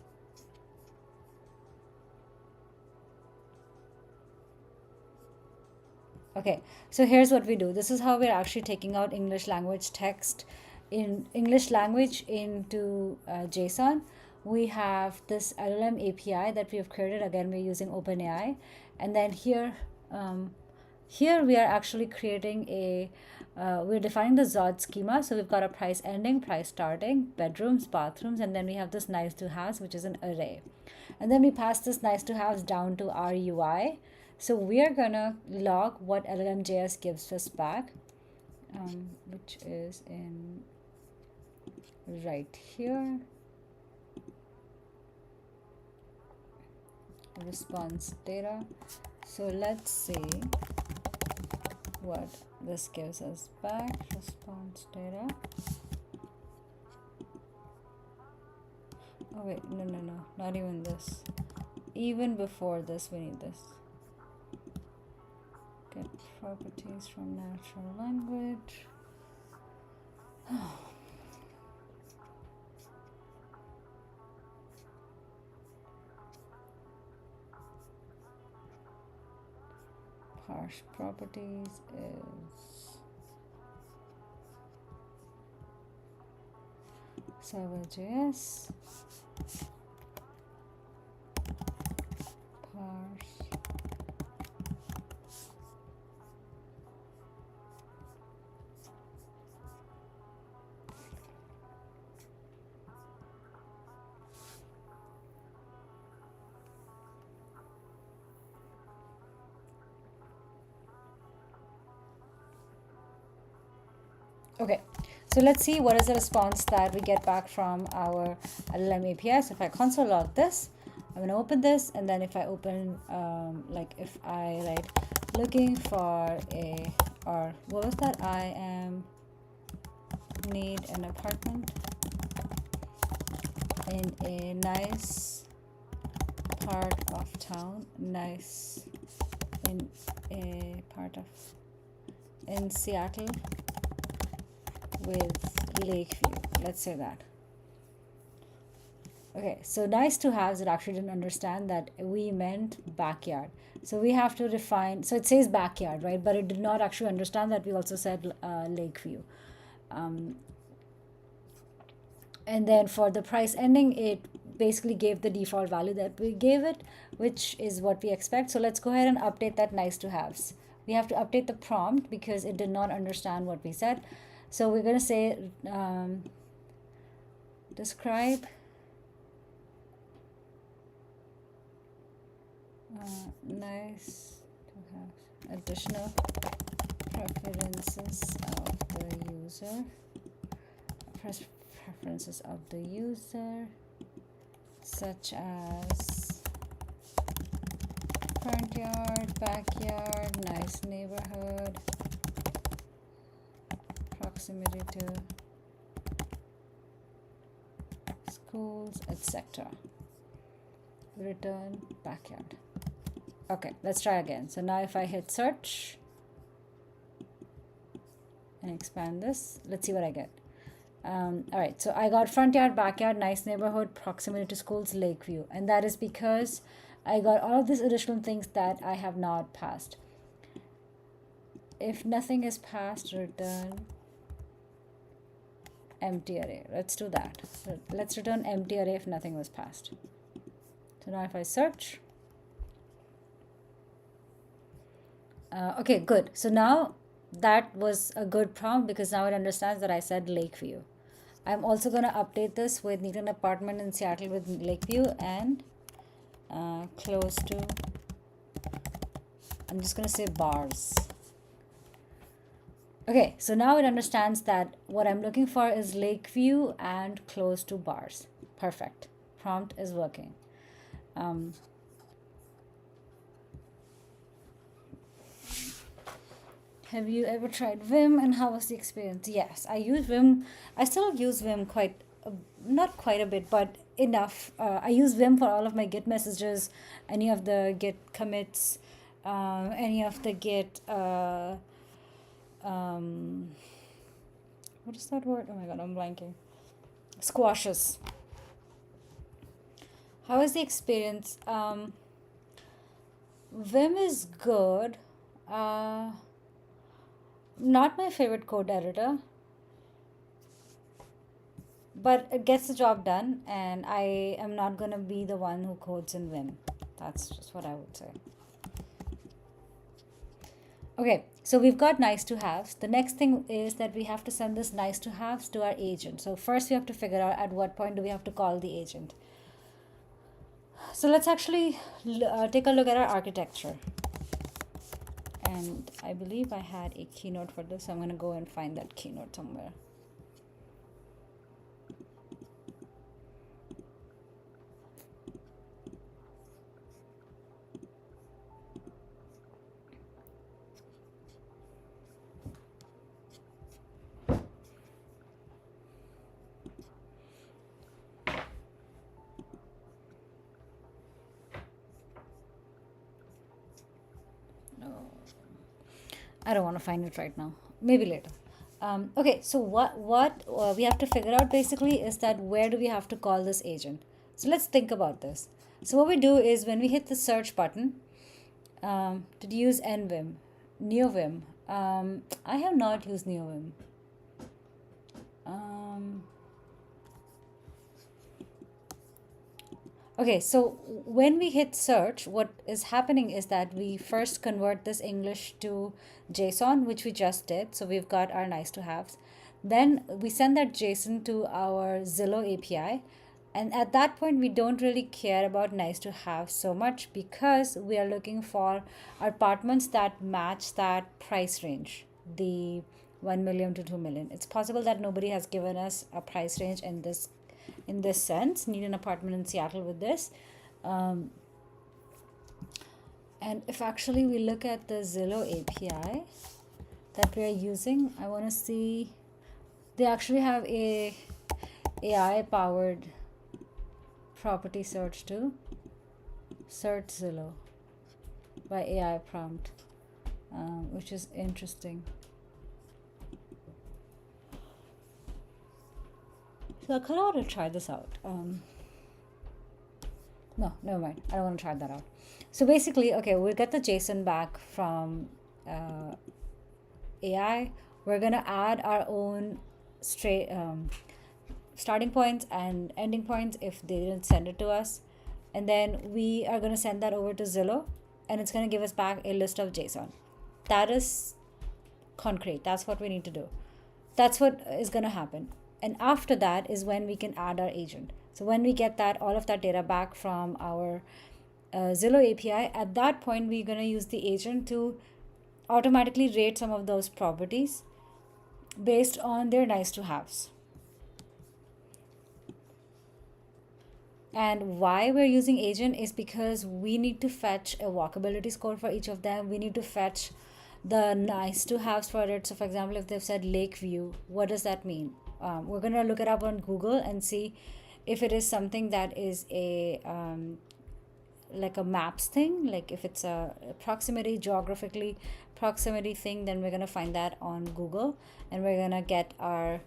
Okay, so here's what we do. This is how we're actually taking out English language text in English language into JSON. We have this LLM API that we have created. Again, we're using OpenAI. And then here, here we are actually creating a, we're defining the Zod schema. So we've got a price ending, price starting, bedrooms, bathrooms, and then we have this nice to haves, which is an array. And then we pass this nice to haves down to our UI. So we are gonna log what LLM.js gives us back, which is in right here. Response data. So let's see what this gives us back. Response data. Oh wait, no, not even this. Even before this, we need this. Get properties from natural language. Parse properties is server.js. Parse. Okay, so let's see what is the response that we get back from our LLM API. So if I console log this, I'm going to open this, and then if I open, like if I write looking for a, or what was that? I am need an apartment in a nice part of town, nice in a part of, in Seattle with Lakeview, let's say that. Okay, so nice to haves, it actually didn't understand that we meant backyard. So we have to define, so it says backyard, right? But it did not actually understand that we also said Lakeview. And then for the price ending, it basically gave the default value that we gave it, which is what we expect. So let's go ahead and update that nice to haves. We have to update the prompt because it did not understand what we said. So we're going to say describe nice to have additional preferences of the user, preferences of the user, such as front yard, backyard, nice neighborhood, proximity to schools, etc. Return backyard. Okay, let's try again. So now if I hit search and expand this, let's see what I get. All right, so I got front yard, backyard, nice neighborhood, proximity to schools, Lakeview. And that is because I got all of these additional things that I have not passed. If nothing is passed, return empty array. Let's do that. So let's return empty array if nothing was passed. So now if I search, okay, good. So now that was a good prompt because now it understands that I said Lakeview. I'm also going to update this with need an apartment in Seattle with Lakeview and close to, I'm just going to say bars. Okay, so now it understands that what I'm looking for is Lakeview and close to bars. Perfect. Prompt is working. Have you ever tried Vim and how was the experience? Yes, I use Vim. I still use Vim not quite a bit, but enough. I use Vim for all of my Git messages, any of the Git commits, any of the Git, what is that word? Oh my god, I'm blanking. Squashes. How is the experience? Vim is good. Not my favorite code editor, but it gets the job done, and I am not going to be the one who codes in Vim. That's just what I would say. Okay, so we've got nice to haves. The next thing is that we have to send this nice to haves to our agent. So first we have to figure out at what point do we have to call the agent. So let's actually take a look at our architecture. And I believe I had a keynote for this. So I'm going to go and find that keynote somewhere. I don't want to find it right now. Maybe later. Okay, so what we have to figure out basically is that where do we have to call this agent? So let's think about this. So what we do is when we hit the search button, to use NVim, NeoVim. I have not used NeoVim. Okay, so when we hit search, what is happening is that we first convert this English to JSON, which we just did. So we've got our nice to haves. Then we send that JSON to our Zillow API. And at that point, we don't really care about nice to have so much because we are looking for apartments that match that price range, the 1 million to 2 million. It's possible that nobody has given us a price range in this sense. Need an apartment in Seattle with this. And if actually we look at the Zillow API that we are using, I want to see, they actually have a AI powered property search too. Search Zillow by AI prompt, which is interesting. So I kind of want to try this out. No, never mind. I don't want to try that out. So basically, okay, we'll get the JSON back from AI. We're going to add our own straight starting points and ending points if they didn't send it to us. And then we are going to send that over to Zillow, and it's going to give us back a list of JSON. That is concrete. That's what we need to do. That's what is going to happen. And after that is when we can add our agent. So when we get that all of that data back from our Zillow API, at that point we're going to use the agent to automatically rate some of those properties based on their nice to haves. And why we're using agent is because we need to fetch a walkability score for each of them. We need to fetch the nice to haves for it. So for example, if they've said lake view, what does that mean? We're going to look it up on Google and see if it is something that is a like a maps thing, like if it's a proximity, geographically proximity thing, then we're going to find that on Google, and we're going to get our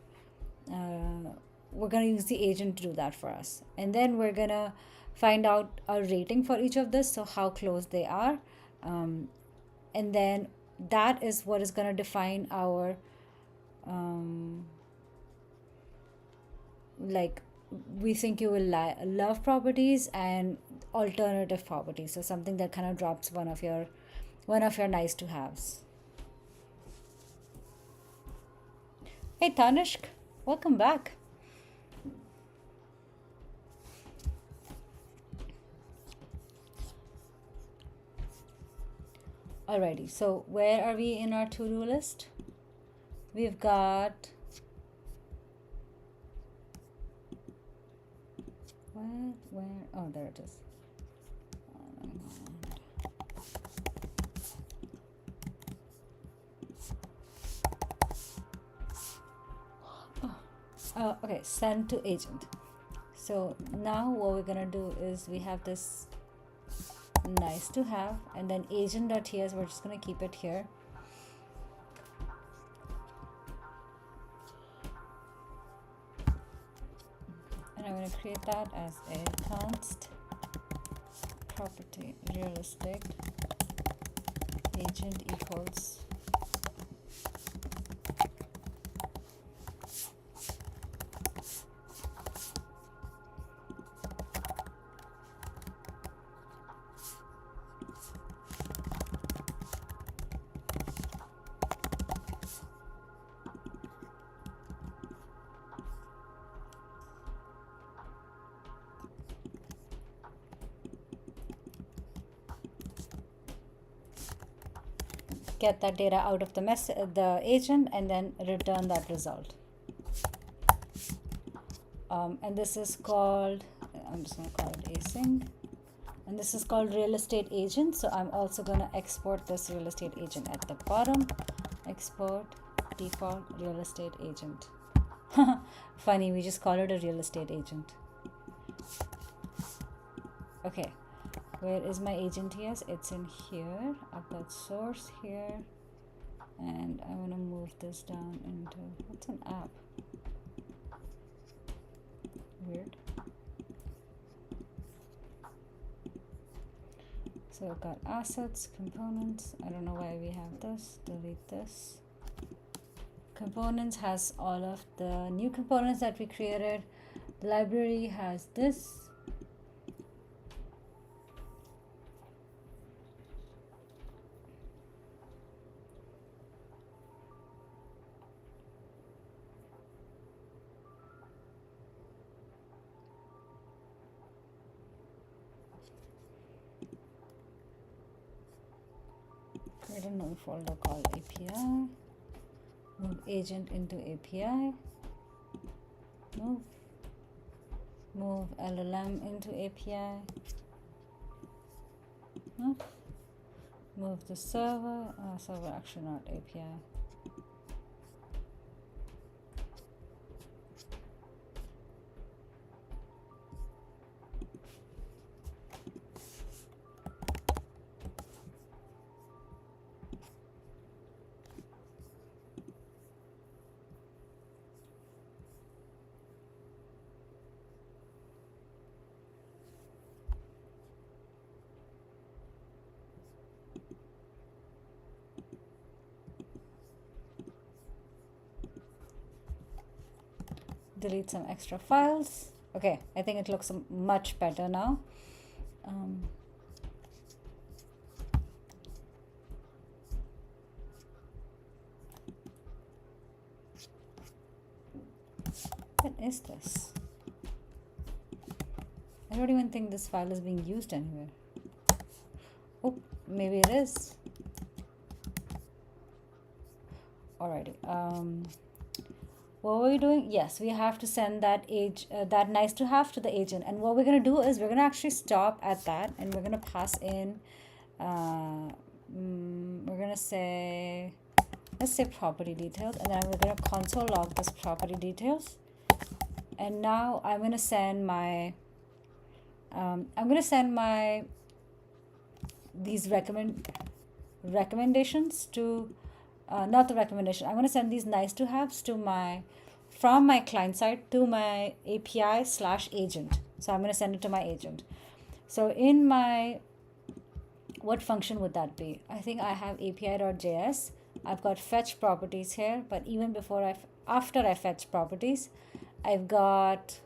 we're going to use the agent to do that for us. And then we're going to find out a rating for each of this, so how close they are. And then that is what is going to define our like we think you will love properties and alternative properties, so something that kind of drops one of your nice to haves. Hey Tanishk, welcome back. Alrighty, so where are we in our to-do list? We've got where oh, there it is. Okay, send to agent. So now what we're gonna do is we have this nice to have, and then agent.ts, we're just gonna keep it here. And I'm gonna create that as a const property real estate agent equals get that data out of the agent, and then return that result. And this is called, I'm just going to call it async, and this is called real estate agent. So I'm also going to export this real estate agent at the bottom. Export default real estate agent. Funny, we just call it a real estate agent. Okay, where is my agent? Yes, it's in here. I've got source here, and I want to move this down into, what's an app? Weird. So I've got assets, components. I don't know why we have this. Delete this. Components has all of the new components that we created. The library has this. Create a new folder called API. Move agent into API. Move LLM into API. Move the server. Server actually not API. Delete some extra files. Okay, I think it looks much better now. What is this? I don't even think this file is being used anywhere. Oh, maybe it is. Alrighty. What were we doing? Yes, we have to send that that nice to have to the agent. And what we're gonna do is we're gonna actually stop at that, and we're gonna pass in. We're gonna say, let's say property details, and then we're gonna console log this property details. And now I'm gonna send my these recommendations to not the recommendation. I'm going to send these nice to haves to from my client side to my API/agent. So I'm going to send it to my agent. So in my, what function would that be? I think I have api.js. I've got fetch properties here, but even after I fetch properties, I've got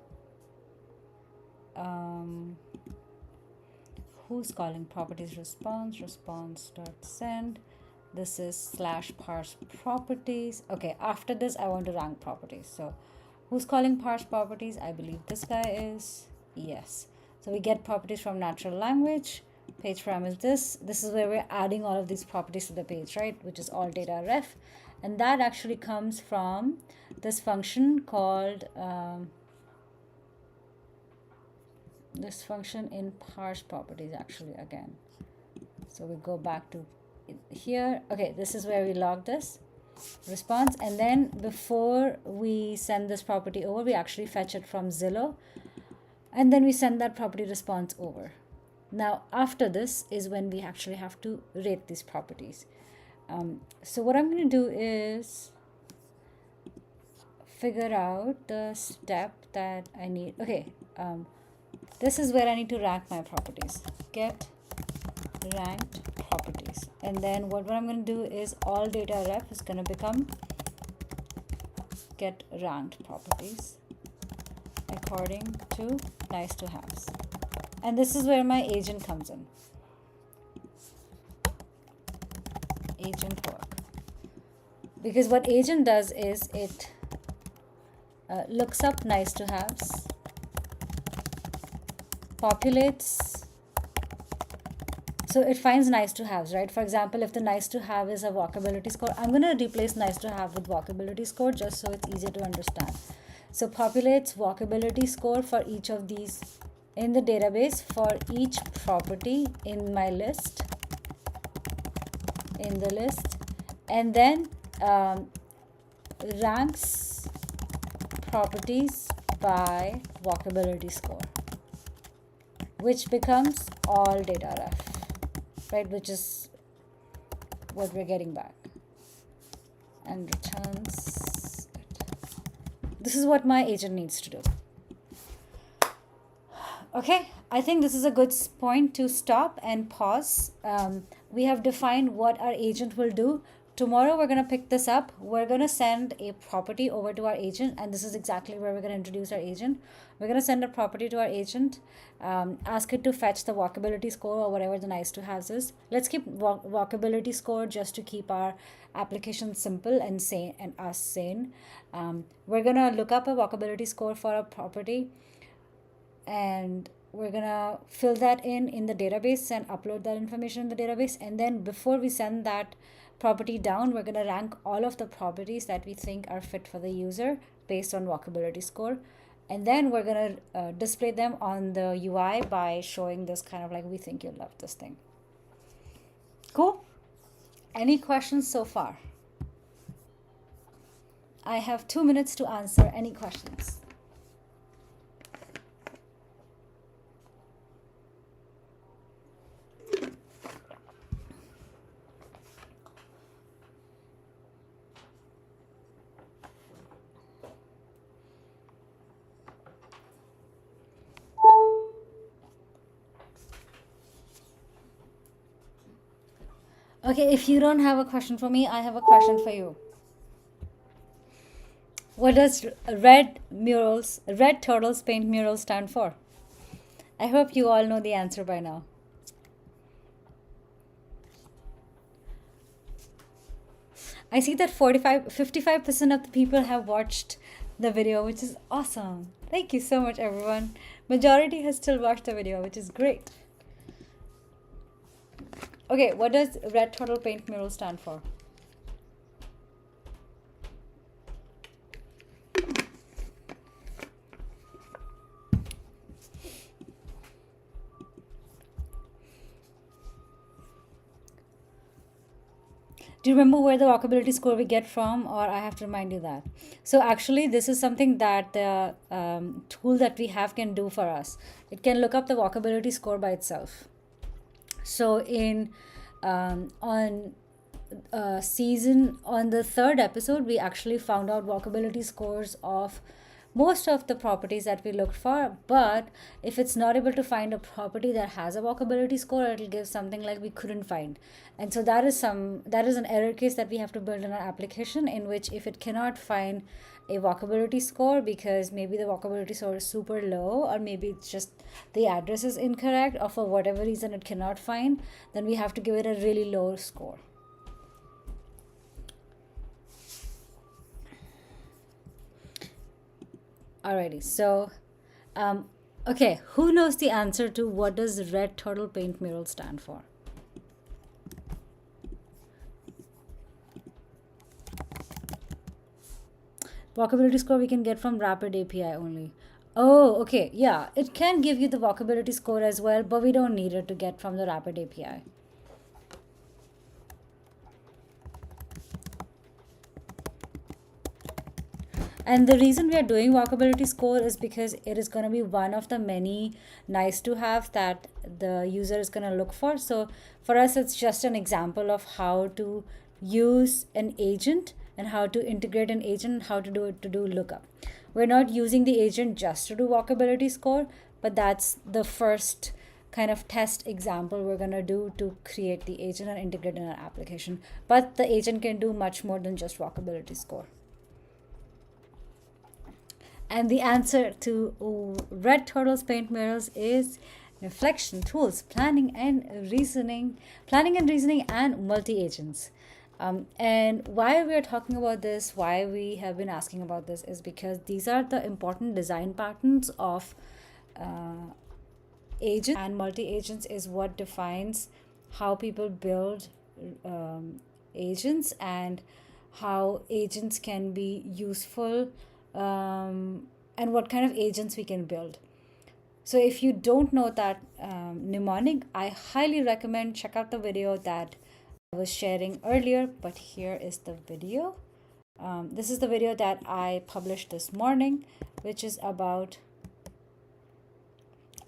who's calling properties response.send. This is /parse properties. Okay, after this I want to rank properties. So who's calling parse properties? I believe this guy is. Yes. So we get properties from natural language. Page param is this. This is where we're adding all of these properties to the page, right? Which is all data ref. And that actually comes from this function called this function in parse properties actually again. So we go back to here. Okay, this is where we log this response, and then before we send this property over, we actually fetch it from Zillow, and then we send that property response over. Now after this is when we actually have to rate these properties. So what I'm going to do is figure out the step that I need. Okay, this is where I need to rank my properties. Get ranked properties, and then what I'm going to do is all data ref is going to become get ranked properties according to nice to haves, and this is where my agent comes in. Agent work, because what agent does is it looks up nice to haves, populates. So it finds nice to haves, right? For example, if the nice to have is a walkability score, I'm going to replace nice to have with walkability score just so it's easier to understand. So populates walkability score for each of these in the database for each property in my list, and then ranks properties by walkability score, which becomes all data ref, right? Which is what we're getting back, and returns it. This is what my agent needs to do. Okay, I think this is a good point to stop and pause. We have defined what our agent will do. Tomorrow we're going to pick this up. We're going to send a property over to our agent, and this is exactly where we're going to introduce our agent. We're going to send a property to our agent, ask it to fetch the walkability score or whatever the nice to haves is. Let's keep walkability score just to keep our application simple and sane and us sane. We're going to look up a walkability score for a property, and we're gonna fill that in the database and upload that information in the database. And then before we send that property down, we're gonna rank all of the properties that we think are fit for the user based on walkability score. And then we're gonna display them on the UI by showing this kind of like, we think you'll love this thing. Cool? Any questions so far? I have 2 minutes to answer any questions. Okay, if you don't have a question for me, I have a question for you. What does red turtles paint murals stand for? I hope you all know the answer by now. I see that 55% of the people have watched the video, which is awesome. Thank you so much, everyone. Majority has still watched the video, which is great. Okay, what does Red Turtle Paint Mural stand for? Do you remember where the walkability score we get from, or I have to remind you that? So actually, this is something that the tool that we have can do for us. It can look up the walkability score by itself. So in on season on the third episode, we actually found out walkability scores of most of the properties that we looked for. But if it's not able to find a property that has a walkability score, it'll give something like we couldn't find. And so that is an error case that we have to build in our application, in which if it cannot find a walkability score because maybe the walkability score is super low, or maybe it's just the address is incorrect, or for whatever reason it cannot find, then we have to give it a really low score. Alrighty, so okay, who knows the answer to what does Red Turtle Paint Mural stand for? Walkability score we can get from Rapid API only. Oh, okay, yeah, it can give you the walkability score as well, but we don't need it to get from the Rapid API. And the reason we are doing walkability score is because it is going to be one of the many nice to have that the user is going to look for. So for us, it's just an example of how to use an agent and how to integrate an agent and how to do it to do lookup. We're not using the agent just to do walkability score, but that's the first kind of test example we're going to do to create the agent and integrate in our application. But the agent can do much more than just walkability score. And the answer to Red Turtle's Paint Murals is reflection tools, planning and reasoning, and multi-agents. And why we're talking about this, why we have been asking about this, is because these are the important design patterns of agents, and multi-agents is what defines how people build agents and how agents can be useful, and what kind of agents we can build. So if you don't know that mnemonic, I highly recommend check out the video that I was sharing earlier, but here is the video. This is the video that I published this morning, which is about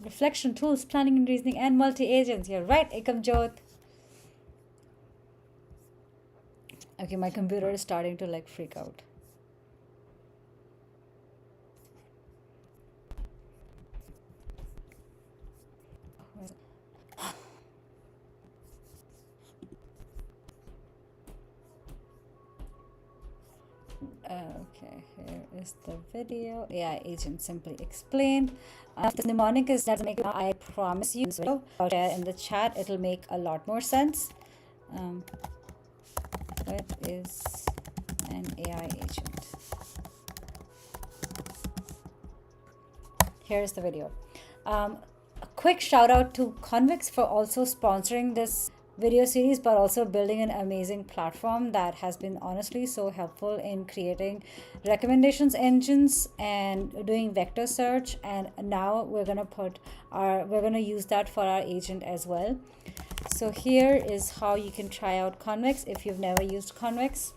reflection tools, planning and reasoning, and multi-agents. You're right, Ekam Jyot. Okay, my computer is starting to like freak out. Okay, here is the video. AI agent simply explained. This mnemonic is doesn't make, I promise you, so I'll share in the chat. It'll make a lot more sense. What is an AI agent? Here's the video. A quick shout out to Convex for also sponsoring this video series, but also building an amazing platform that has been honestly so helpful in creating recommendations engines and doing vector search. And now we're gonna use that for our agent as well. So here is how you can try out Convex if you've never used Convex.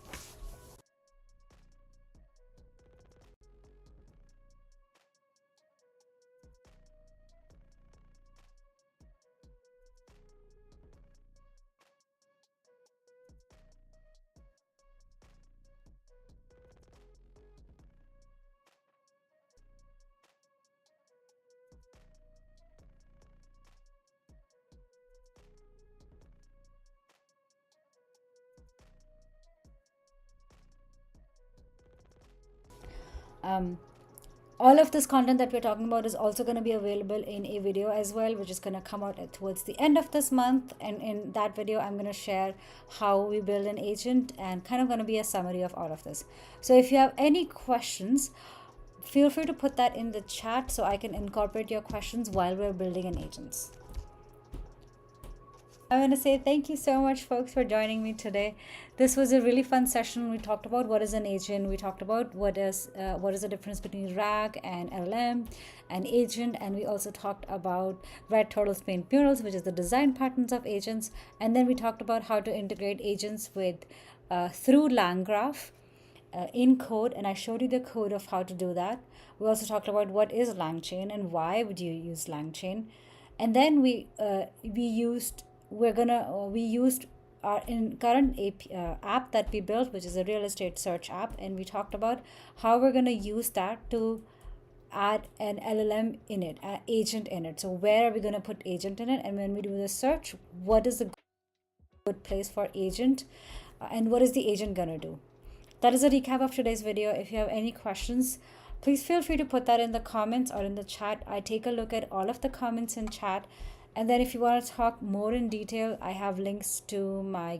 All of this content that we're talking about is also going to be available in a video as well, which is going to come out towards the end of this month. And in that video, I'm going to share how we build an agent and kind of going to be a summary of all of this. So if you have any questions, feel free to put that in the chat so I can incorporate your questions while we're building an agents. I want to say thank you so much, folks, for joining me today. This was a really fun session. We talked about what is an agent. We talked about what is the difference between RAG and LLM and agent, and we also talked about Red Turtles Paint Murals, which is the design patterns of agents. And then we talked about how to integrate agents with through LangGraph in code, and I showed you the code of how to do that. We also talked about what is LangChain and why would you use LangChain, and then we used our in current app that we built, which is a real estate search app, and we talked about how we're gonna use that to add an LLM in it, an agent in it. So where are we gonna put agent in it, and when we do the search, what is the good place for agent, and what is the agent gonna do? That is a recap of today's video. If you have any questions, please feel free to put that in the comments or in the chat. I take a look at all of the comments in chat. And then if you want to talk more in detail, I have links to my